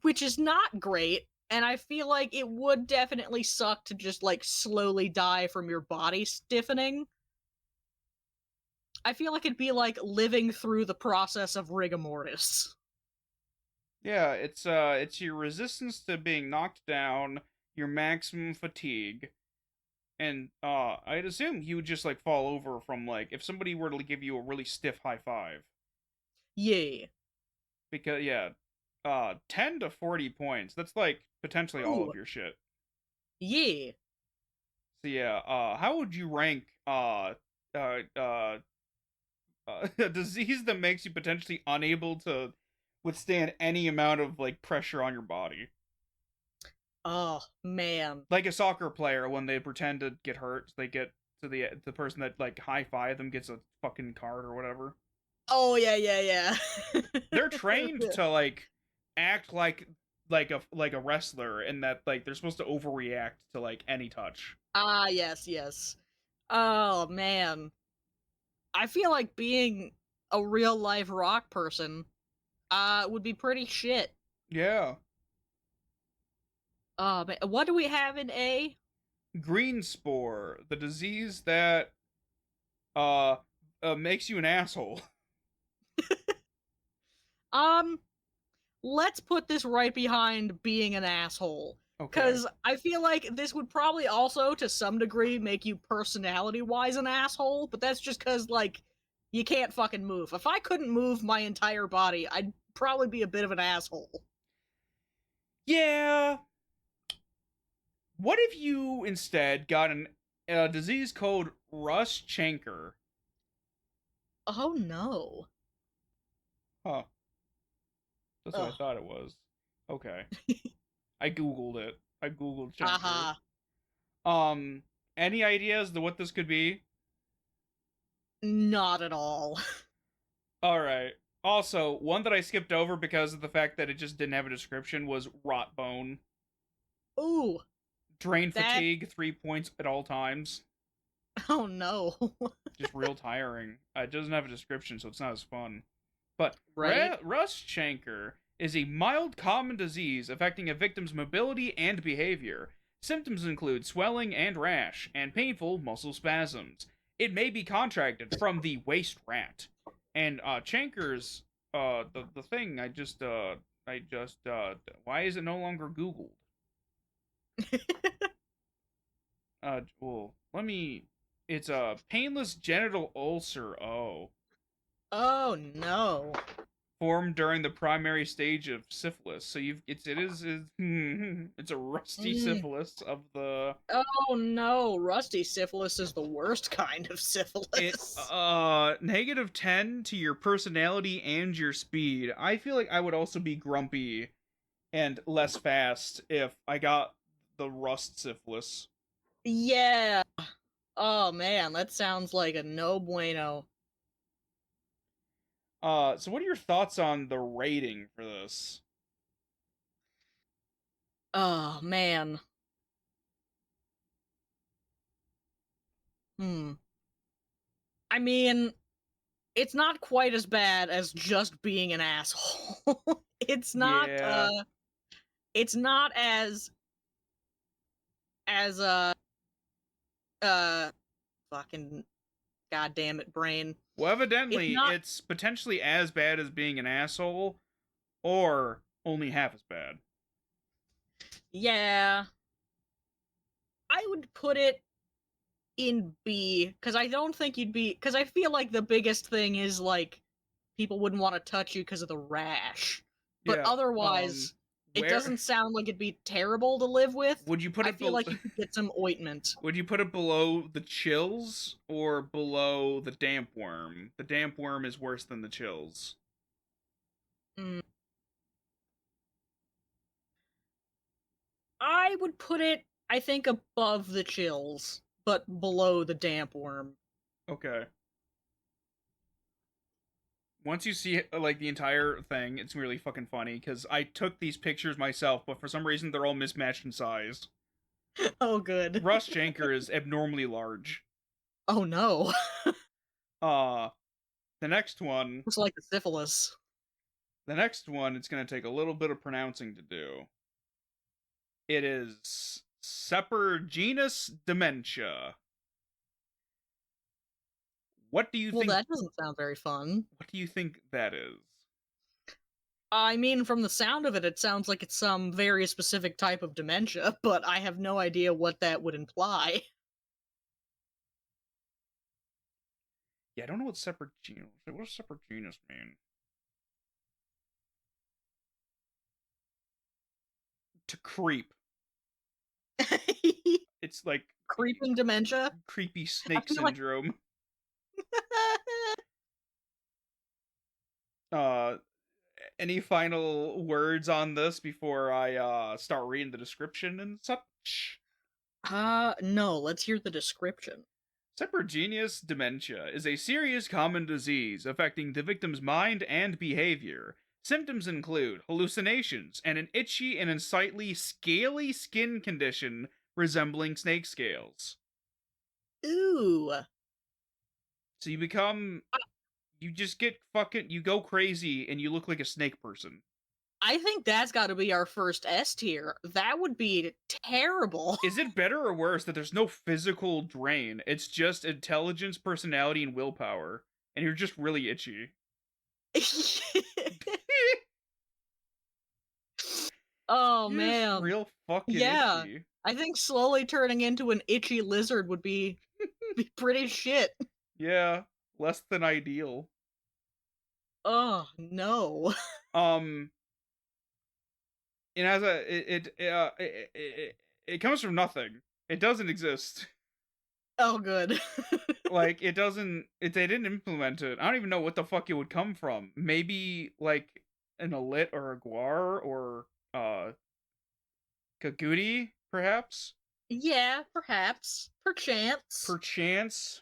which is not great. And I feel like it would definitely suck to just like slowly die from your body stiffening. I feel like it'd be like living through the process of rigor mortis. Yeah, it's your resistance to being knocked down, your maximum fatigue, and I'd assume you would just like fall over from like if somebody were to give you a really stiff high five. Yeah. Because yeah, 10 to 40 points. That's like potentially all Ooh. of your shit. Yeah. So yeah, how would you rank uh, uh, a disease that makes you potentially unable to withstand any amount of like pressure on your body. Oh man. Like a soccer player when they pretend to get hurt, they get to the person that like high five them gets a fucking card or whatever. Oh yeah, yeah, They're yeah. trained to like act like a wrestler in that like they're supposed to overreact to like any touch. Ah, yes, yes. Oh man. I feel like being a real life rock person would be pretty shit. Yeah. Oh man. What do we have in A? Green spore, the disease that uh, makes you an asshole. Um, let's put this right behind being an asshole. Okay. Cause I feel like this would probably also, to some degree, make you personality-wise an asshole, but that's just cause, like, you can't fucking move. If I couldn't move my entire body, I'd probably be a bit of an asshole. Yeah. What if you instead got a disease called Rush-Chanker? Oh no. Huh. That's what I Ugh. thought it was. Okay. I googled it. I googled Chanker. Haha. Um, any ideas to what this could be? Not at all. All right. Also, one that I skipped over because of the fact that it just didn't have a description was rot bone. Ooh, Drain that. fatigue, 3 points at all times. Oh no. Just real tiring. It doesn't have a description, so it's not as fun. But Right? Rush-Chanker is a mild common disease affecting a victim's mobility and behavior. Symptoms include swelling and rash, and painful muscle spasms. It may be contracted from the waste rat. And Chanker's the thing why is it no longer Googled? Well, let me. It's a painless genital ulcer. Oh, Oh no. formed during the primary stage of syphilis. So it's a rusty Mm. syphilis of the Oh no, rusty syphilis is the worst kind of it syphilis. -10 to your personality and your speed. I feel like I would also be grumpy and less fast if I got the rust syphilis. Yeah. Oh man, that sounds like a no bueno. So what are your thoughts on the rating for this? Oh man. Hmm. I mean, it's not quite as bad as just being an asshole. it's not Yeah. uh it's not as uh fucking goddamn it brain. Well, It's evidently, not. it's potentially as bad as being an asshole, or only half as bad. Yeah. I would put it in B cuz I don't think you'd be cuz I feel like the biggest thing is like people wouldn't want to touch you because of the rash. But Yeah. otherwise, it Where doesn't sound like it'd be terrible to live with. would you put I it? feel like you could get some ointment. Would you put it below the chills or below the damp worm? The damp worm is worse than the chills. Mm. I would put it, I think, above the chills, but below the damp worm. Okay. Once you see like the entire thing, it's really fucking funny because I took these pictures myself, but for some reason they're all mismatched in size. Oh, good. Russ Janker is abnormally large. Oh no. Uh, the next one Looks like the syphilis. The next one, it's going to take a little bit of pronouncing to do. It is Sepigenous dementia. What do you Well, think? that doesn't sound very fun. What do you think that is? I mean, from the sound of it, it sounds like it's some very specific type of dementia, but I have no idea what that would imply. Yeah, I don't know what sepigenous. What does sepigenous mean? To creep. It's like Creeping dementia? creepy I snake feel like. syndrome. Uh, Any final words on this before I start reading the description and such? No, let's hear the description. Separogenius dementia is a serious common disease affecting the victim's mind and behavior. Symptoms include hallucinations and an itchy and unsightly, scaly skin condition resembling snake scales. Ooh. So you just get fucking, you go crazy and you look like a snake person. I think that's got to be our first S tier. That would be terrible. Is it better or worse that there's no physical drain? It's just intelligence, personality, and willpower, and you're just really itchy. Oh You're just man. real fucking Yeah. itchy. I think slowly turning into an itchy lizard would be pretty shit. Yeah, less than ideal. Oh no. Um, and as a it comes from nothing. It doesn't exist. Oh good. Like it doesn't. They didn't implement it. I don't even know what the fuck it would come from. Maybe like an Elit or a Guar or Kagudi, perhaps. Yeah, perhaps. Perchance. Perchance.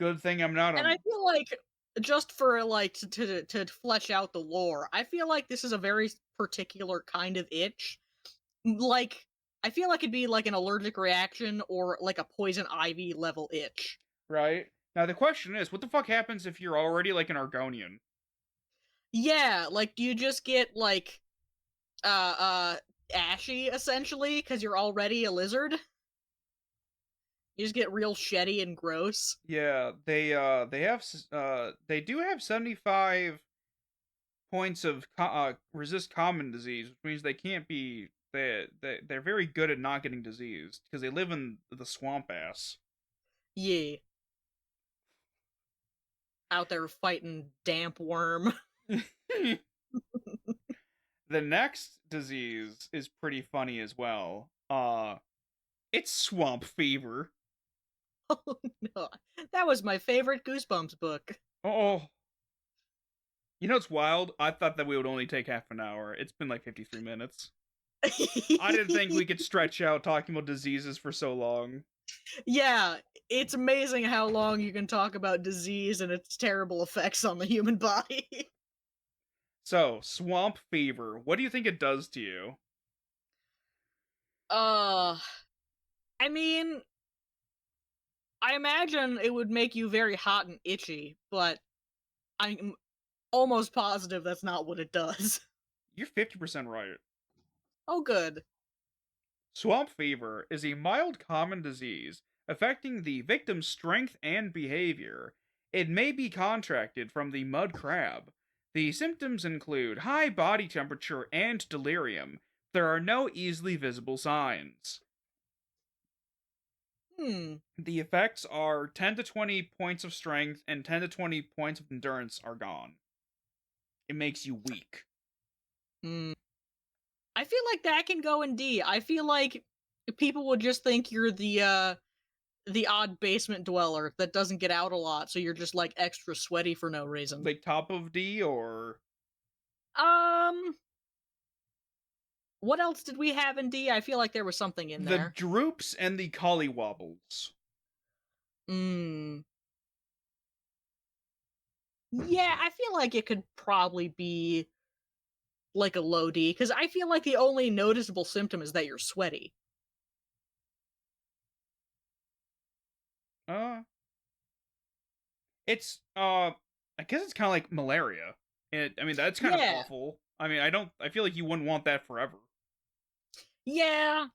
Good thing I'm not And a I feel like just for like to flesh out the lore, I feel like this is a very particular kind of itch. Like I feel like it'd be like an allergic reaction or like a poison ivy level itch. right. Now the question is, what the fuck happens if you're already like an Argonian? Yeah, like do you just get like ashy essentially because you're already a lizard? You just get real sheddy and gross. Yeah, they do have 75 points of resist common disease, which means they can't be they're very good at not getting diseased because they live in the swamp ass. Yeah. Out there fighting damp worm. The next disease is pretty funny as well. It's swamp fever. Oh no. That was my favorite Goosebumps book. Oh, you know it's wild? I thought that we would only take half an hour. It's been like 53 minutes. I didn't think we could stretch out talking about diseases for so long. Yeah, it's amazing how long you can talk about disease and its terrible effects on the human body. So, swamp fever. What do you think it does to you? uh, I mean, I imagine it would make you very hot and itchy, but I'm almost positive that's not what it does. You're 50% right. Oh, good. Swamp fever is a mild common disease affecting the victim's strength and behavior. It may be contracted from the mud crab. The symptoms include high body temperature and delirium. There are no easily visible signs. Hmm. The effects are 10 to 20 points of strength and 10 to 20 points of endurance are gone. It makes you weak. Hmm. I feel like that can go in D. I feel like people would just think you're the odd basement dweller that doesn't get out a lot, so you're just like extra sweaty for no reason. Like top of D or Um, what else did we have in D? I feel like there was something in the there. droops and the collywobbles. Hmm. Yeah, I feel like it could probably be like a low D because I feel like the only noticeable symptom is that you're sweaty. Uh it's I guess it's kind of like malaria. I mean that's kind of Yeah, awful. I mean I feel like you wouldn't want that forever. yeah.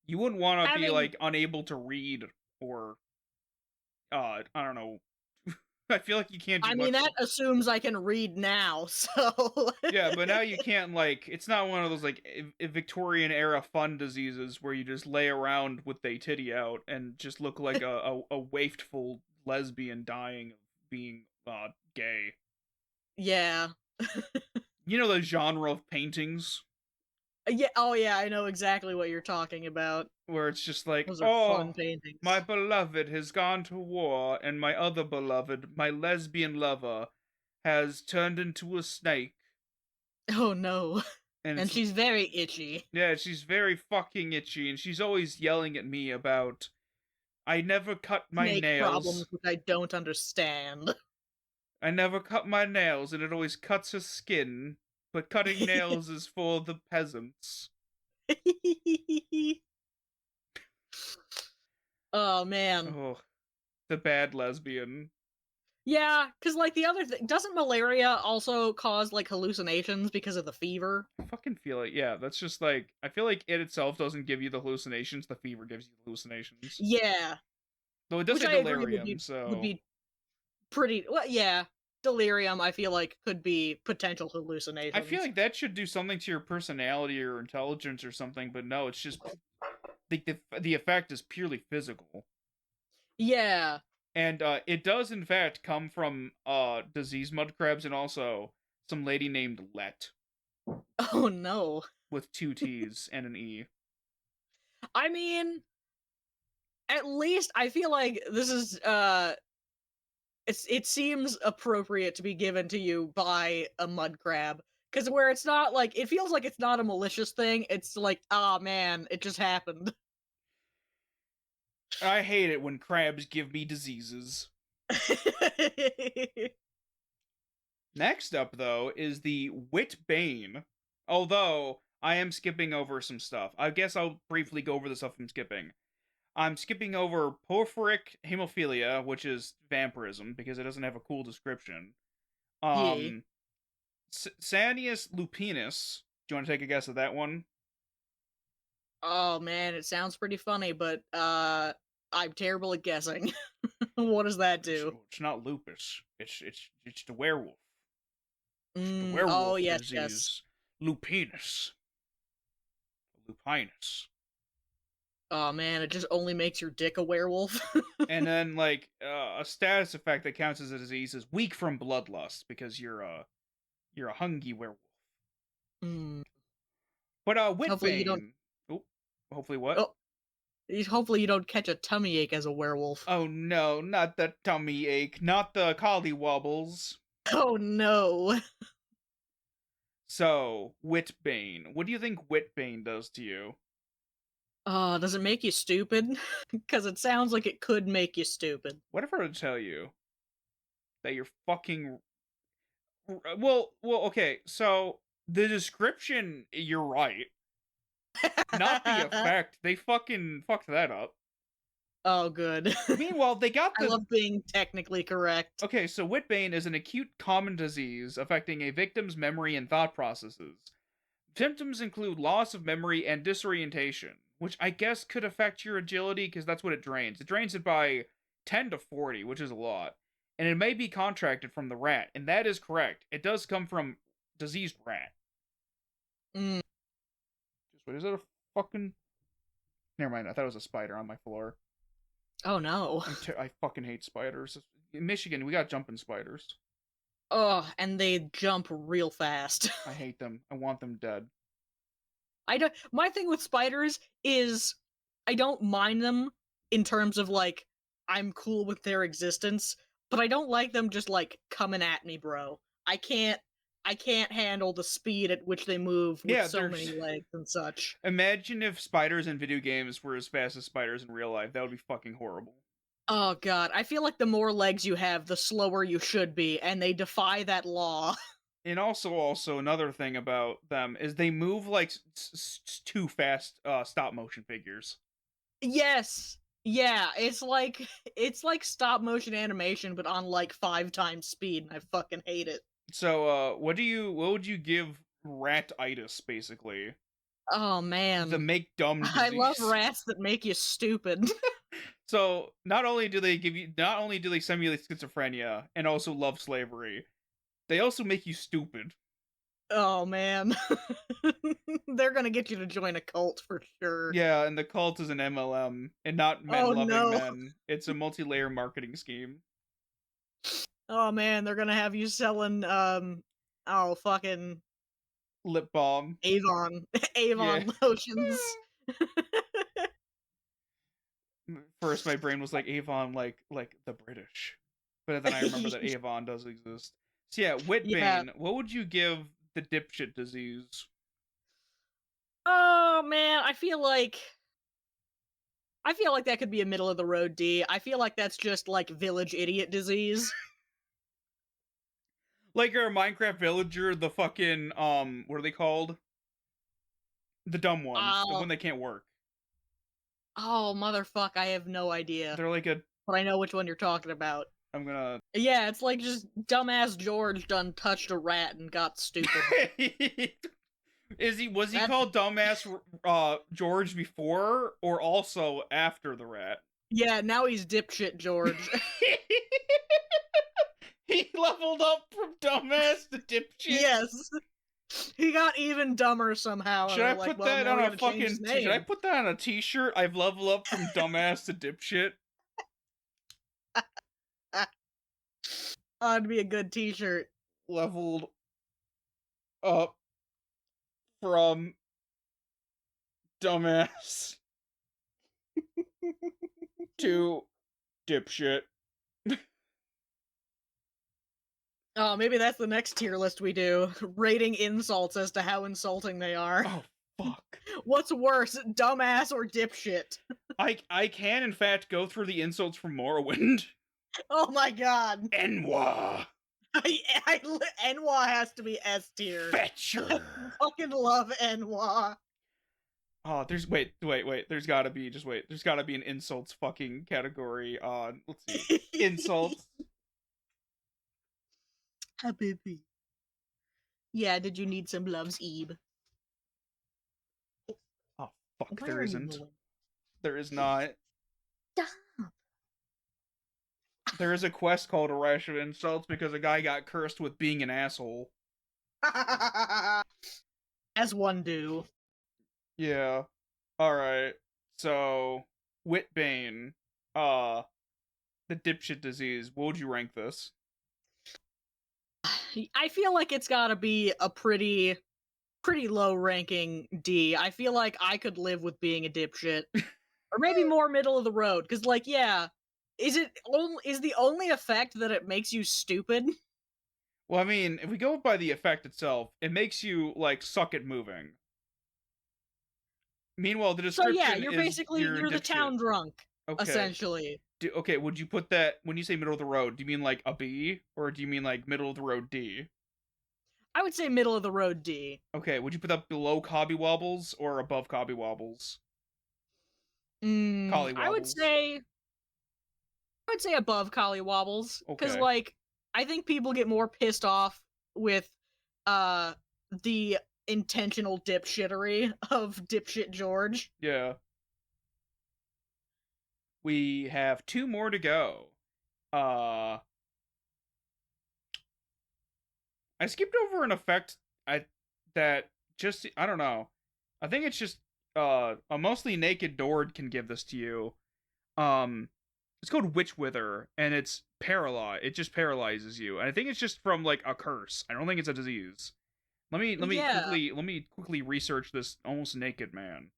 You wouldn't want to be Having, like unable to read or I don't know. I feel like you can't do I mean, much. that assumes I can read now, so. Yeah, but now you can't like. It's not one of those like Victorian era fun diseases where you just lay around with a titty out and just look like a waiful lesbian dying of being gay. Yeah. You know the genre of paintings Yeah, oh yeah, I know exactly what you're talking about. where it's just like, Those are fun oh, my paintings. beloved has gone to war, and my other beloved, my lesbian lover, has turned into a snake. Oh no. And And it's she's very itchy. yeah, she's very fucking itchy, and she's always yelling at me about I never cut my Snake problems nails. which I don't understand. I never cut my nails, and it always cuts her skin. But cutting nails is for the peasants. Oh man. Oh, the bad lesbian. Yeah, because like the other thing, doesn't malaria also cause like hallucinations because of the fever? I fucking feel like, yeah, that's just like, I feel like it itself doesn't give you the hallucinations, the fever gives you the hallucinations. Yeah, Though it does which say I agree delirium, would so. be pretty well. Yeah, delirium. I feel like could be potential I feel hallucinations. like that should do something to your personality or intelligence or something, but no, it's just the effect is purely physical. Yeah. And it does in fact come from disease mud crabs and also some lady named Let Oh no. with two T's and an E. I mean, at least I feel like this is it seems appropriate to be given to you by a mud crab. Cause where it's not like it feels like it's not a malicious thing, it's like, ah man, it just happened. I hate it when crabs give me diseases. Next up, though, is the Witbane. Although, I am skipping over some stuff. I guess I'll briefly go over the stuff I'm skipping. I'm skipping over porphyric hemophilia, which is vampirism, because it doesn't have a cool description. Yeah. Um, Sanius lupinus. Do you want to take a guess at that one? Oh man, it sounds pretty funny, but I'm terrible at guessing. What does that do? It's not lupus. It's the werewolf. The Oh werewolf yes, yes. disease. Lupinus. Lupinus. Oh man, it just only makes your dick a werewolf. And then like a status effect that counts as a disease is weak from bloodlust because you're a hungry werewolf. mm. But Hopefully you don't. Witbane. Oh, hopefully what? Oh, hopefully you don't catch a tummy ache as a werewolf. Oh no, not the tummy ache, not the collywobbles. Oh no. So, Witbane. What do you think Witbane does to you? Does it make you stupid? Because it sounds like it could make you stupid. What if I were to tell you that you're fucking well, okay, so the description, you're right. Not the effect. They fucking fucked that up. Oh, good. Meanwhile, they got I the love being technically correct. okay, so Witbane is an acute common disease affecting a victim's memory and thought processes. Symptoms include loss of memory and disorientation, which I guess could affect your agility because that's what it drains. It drains it by 10 to 40, which is a lot. And it may be contracted from the rat, and that is correct. It does come from diseased rat. Mm. Just wait, is it a fucking. Never mind, I thought it was a spider on my floor. Oh no. I fucking hate spiders. In Michigan, we got jumping spiders. Oh, and they jump real fast. I hate them. I want them dead. I don't. My thing with spiders is I don't mind them in terms of like I'm cool with their existence, but I don't like them just like coming at me, bro. I can't. I can't handle the speed at which they move with Yeah, so there's. many legs and such. Imagine if spiders in video games were as fast as spiders in real life. That would be fucking horrible. Oh god, I feel like the more legs you have, the slower you should be, and they defy that law. And also another thing about them is they move like too fast. Stop motion figures. Yes. Yeah, it's like stop motion animation but on like 5 times speed and I fucking hate it. So, what would you give ratitis basically? Oh The man. make dumb I love disease. rats that make you stupid. So not only do they simulate schizophrenia and also love slavery, they also make you stupid. Oh man. They're gonna get you to join a cult for sure. Yeah, and the cult is an MLM and not men Oh loving no. men. It's a multi-layer marketing scheme. Oh man, they're gonna have you selling oh fucking Lip balm. Avon Yeah. Avon lotions. First, my brain was like Avon, like the British, but then I remember that Avon does exist. So yeah, Yeah. Witbane. What would you give the dipshit disease? Oh man, I feel like that could be a middle of the road D. I feel like that's just like village idiot disease. Like our Minecraft villager, the fucking what are they called? The dumb ones, the Uh one that can't work. oh motherfuck, I have no idea. They're like a. But I know which one you're talking about. I'm gonna. Yeah, it's like just dumbass George done touched a rat and got stupid. Was he That's called dumbass George before or also after the rat? yeah, now he's dipshit George. He leveled up from dumbass to dipshit. Yes. He got even dumber somehow. Should I put that on a fucking should I put that on a t-shirt? I've leveled up from dumbass to dipshit. Oh, it'd be a good t-shirt. Leveled up from dumbass to dipshit. Oh, maybe that's the next tier list we do. Rating insults as to how insulting they are. Oh fuck. What's worse, dumbass or dipshit? I can in fact go through the insults from Morrowind. Oh my god. Enwa. Enwa has to be S tier. Fetcher. I fucking love Enwa. Oh, there's wait. There's gotta be There's gotta be an insults fucking category. Let's see. Insults. Habibi. Yeah, did you need some loves, Ebe? Oh fuck, Where there are you isn't. going? There is not. Stop. There is a quest called A Rash of Insults because a guy got cursed with being an asshole. As one do. Yeah. Alright. So Whitbane. The dipshit disease. What would you rank this? I feel like it's gotta be a pretty low ranking D. I feel like I could live with being a dipshit. Or maybe more middle of the road, because like, yeah, is the only effect that it makes you stupid? Well, I mean, if we go by the effect itself, it makes you like suck at moving. Meanwhile, the So description yeah, you're the dipshit. town drunk, Okay. essentially. Okay, would you put that when you say middle of the road? Do you mean like a B or do you mean like middle of the road D? I would say middle of the road D. Okay, would you put that below Cobby Wobbles or above Cobby Wobbles? Collie I would Wobbles. say above Collie Wobbles, because Okay. like I think people get more pissed off with the intentional dipshittery of dipshit George. Yeah. We have 2 more to go. I skipped over an effect that just I don't know. I think it's just a mostly naked Dord can give this to you. It's called Witch Wither, and it's it just paralyzes you. And I think it's just from like a curse. I don't think it's a disease. Let me quickly research this almost naked man.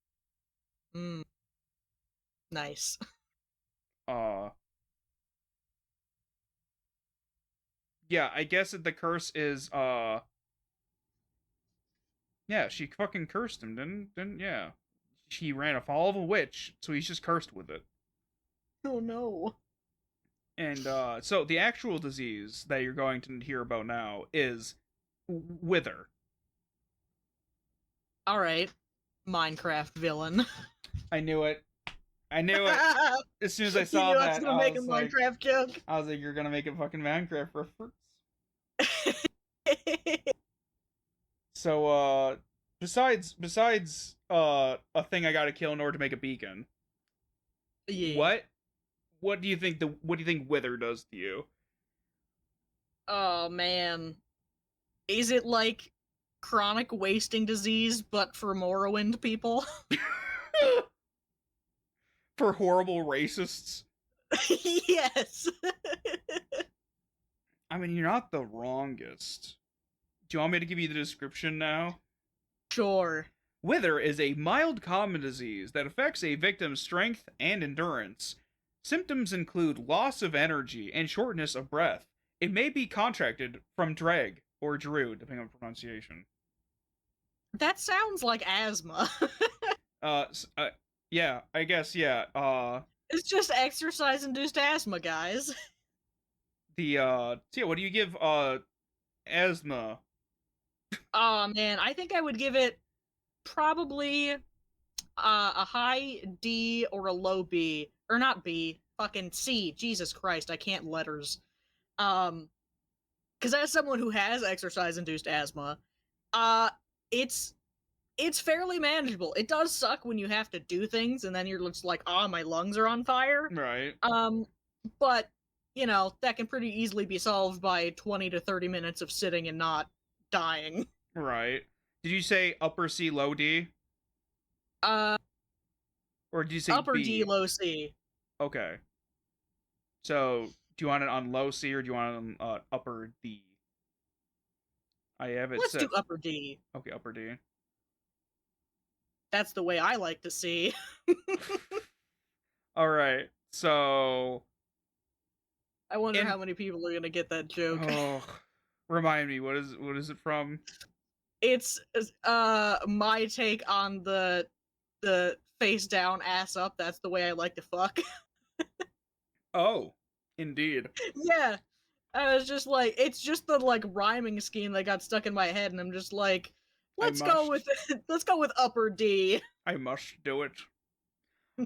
Nice. Yeah, I guess that the curse is yeah, she fucking cursed him, didn't yeah. She ran afoul of a witch, so he's just cursed with it. Oh no. And so the actual disease that you're going to hear about now is wither. All right, Minecraft villain. I knew it. I knew it. As soon as I saw you knew that, I was gonna make a Minecraft joke. I was like, "You're gonna make a fucking Minecraft reference." So, besides a thing I gotta kill in order to make a beacon. Yeah. What do you think wither does to you? Oh man, is it like chronic wasting disease, but for Morrowind people? For horrible racists. Yes. I mean, you're not the wrongest. Do you want me to give you the description now? Sure. Wither is a mild common disease that affects a victim's strength and endurance. Symptoms include loss of energy and shortness of breath. It may be contracted from drag or Drew, depending on pronunciation. That sounds like asthma. Uh, yeah, I guess yeah. It's just exercise-induced asthma, guys. So yeah, what do you give asthma? Oh man, I think I would give it probably a high D or a low B, or not B, fucking C. Jesus Christ, I can't letters. Um, because as someone who has exercise-induced asthma, uh, it's it's fairly manageable. It does suck when you have to do things and then you're just like, oh, my lungs are on fire. Right, Um, but you know that can pretty easily be solved by 20 to 30 minutes of sitting and not dying. right. Did you say upper C, low D, Uh, or did you say upper D, B? low C. Okay. So do you want it on low C or do you want it on upper D? I have it Let's do set. upper D. Okay, upper D. That's the way I like to see. All right. So, I wonder in how many people are gonna get that joke. oh, remind me what is it from? It's my take on the face down, ass up. That's the way I like to fuck. Oh, indeed. Yeah, I was just like, it's just the like rhyming scheme that got stuck in my head, and I'm just like, I let's go with must. let's go with upper D. I must do it.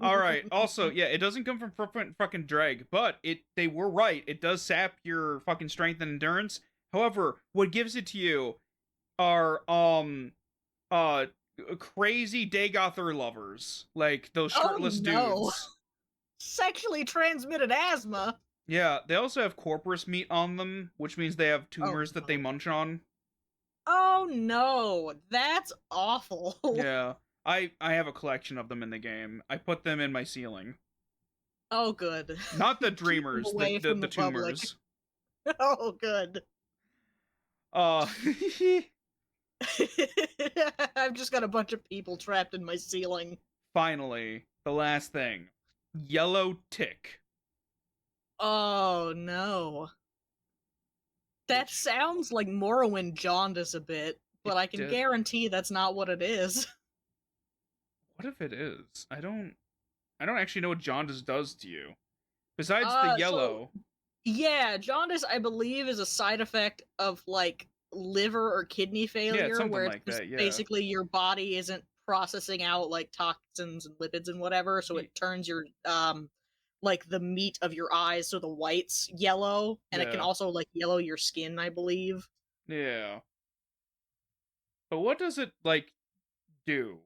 All right. Also, yeah, it doesn't come from fucking drag, but they were right. It does sap your fucking strength and endurance. However, what gives it to you are uh crazy Dagothir lovers, like those Oh shirtless no, dudes. sexually transmitted asthma. Yeah, they also have corpus meat on them, which means they have Oh tumors that they no. munch on. Oh no, that's awful. Yeah. I have a collection of them in the game. I put them in my ceiling. Oh good. Not the Keep them dreamers, away from the the public. tumors. Oh good. Uh I've just got a bunch of people trapped in my ceiling. finally, the last thing. Yellow tick. Oh no. That Which sounds like Morrowind jaundice a bit, it but I can did. guarantee that's not what it is. What if it is? I don't actually know what jaundice does to you. Besides the So yellow. yeah, jaundice I believe is a side effect of like liver or kidney Yeah, it's failure something where it's like just that, yeah. basically your body isn't processing out like toxins and lipids and whatever, so it turns your like the meat of your eyes, so the whites yellow, and it can Yeah. also like yellow your skin, I believe. Yeah. But what does it like do?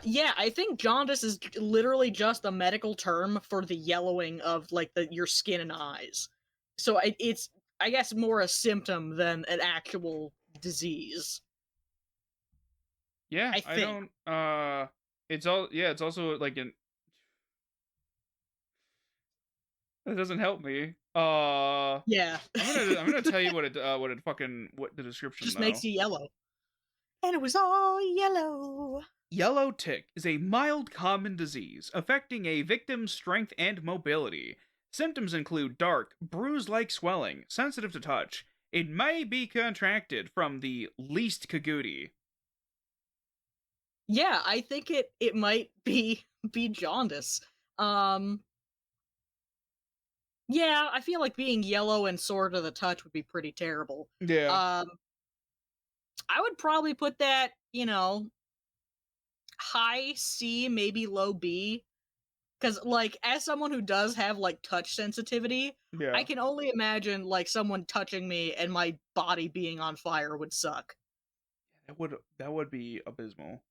Yeah, I think jaundice is literally just a medical term for the yellowing of like your skin and eyes. So it's I guess more a symptom than an actual disease. Yeah, I I think. don't it's all yeah, it's also like an that doesn't help me. Yeah, I'm gonna tell you what it fucking what the description just makes though. you yellow. And it was all yellow. Yellow tick is a mild common disease affecting a victim's strength and mobility. Symptoms include dark, bruise-like swelling, sensitive to touch. It may be contracted from the least kagouti. Yeah, I think it might be jaundice. Um, yeah, I feel like being yellow and sore to the touch would be pretty terrible. Yeah, Um, I would probably put that, high C, maybe low B. Because, like, as someone who does have, like, touch sensitivity, I yeah. can only imagine, like, someone touching me and my body being on fire would suck. That would be abysmal.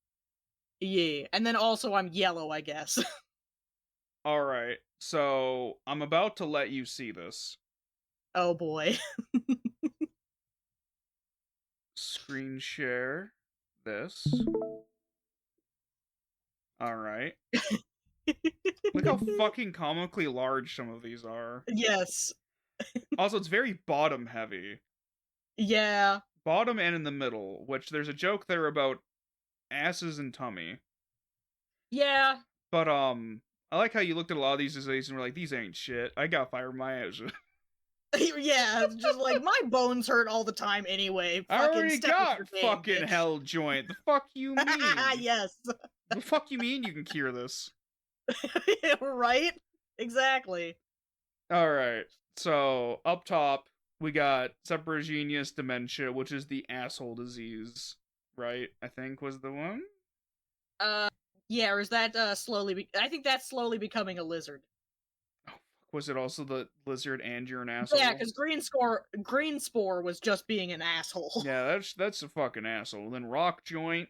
Yeah, and then also I'm yellow, I guess. All right, so I'm about to let you see this. Oh boy. Screen share this. All right. Look how fucking comically large some of these are. Yes. Also, it's very bottom heavy. Yeah. Bottom and in the middle, which there's a joke there about asses and tummy. Yeah. But I like how you looked at a lot of these diseases and were like, these ain't shit. I got fire in my ass. Yeah, it's just like my bones hurt all the time anyway. I Fucking already step up your got game, fucking bitch. hell joint. The fuck you mean? Yes. The fuck you mean you can cure this? Right? Exactly. All right. So up top we got Seprogenius dementia, which is the asshole disease, right? I think was the one. Uh, yeah, or is that I think that's slowly becoming a lizard. Oh, was it also the lizard and you're an Yeah, asshole? because Green Spore was just being an asshole. Yeah, that's a fucking asshole. Then rock joint.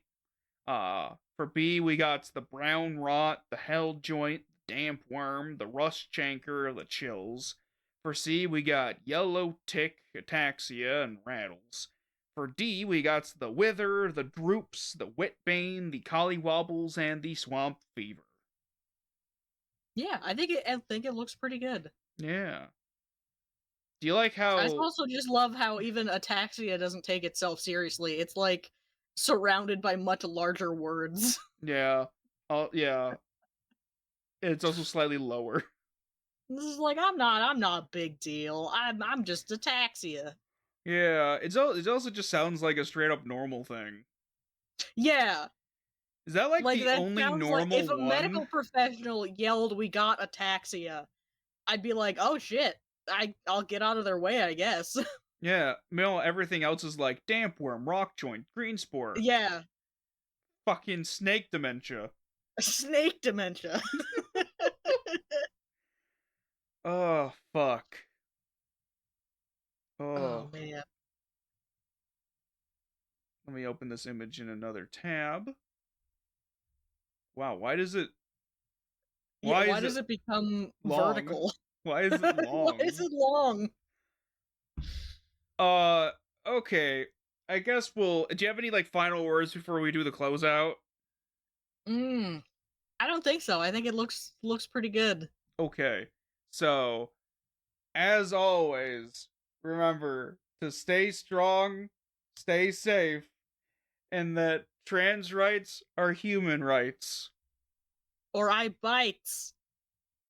For B we got the brown rot, the hell joint, the damp worm, the rust chancre, the chills. For C we got yellow tick, ataxia, and rattles. For D we got the wither, the droops, the wetbane, the collywobbles, and the swamp fever. Yeah, I think it looks pretty good. Yeah. Do you like I how? also just love how even Ataxia doesn't take itself seriously. It's like surrounded by much larger words. Yeah. Yeah. It's also slightly lower. This is like I'm not a big deal. I'm just Ataxia. Yeah. It also just sounds like a straight up normal thing. Yeah, Is that like like the that only sounds like if normal a one? medical professional yelled we got Ataxia, I'd be like, "Oh shit. I'll get out of their way, I guess." Yeah, everything else is like damp worm, rock joint, green spore, Yeah, fucking snake dementia. snake dementia. Oh fuck. Oh Oh, man. let me open this image in another tab. Wow, why does it? Yeah, Why why is does it it become long? vertical? Why is it Why is long? it long? Uh, okay. I guess we'll. Do you have any like final words before we do the closeout? Mm, I don't think so. I think it looks pretty good. Okay. So, as always, remember to stay strong, stay safe, and that trans rights are human rights. Or I bites.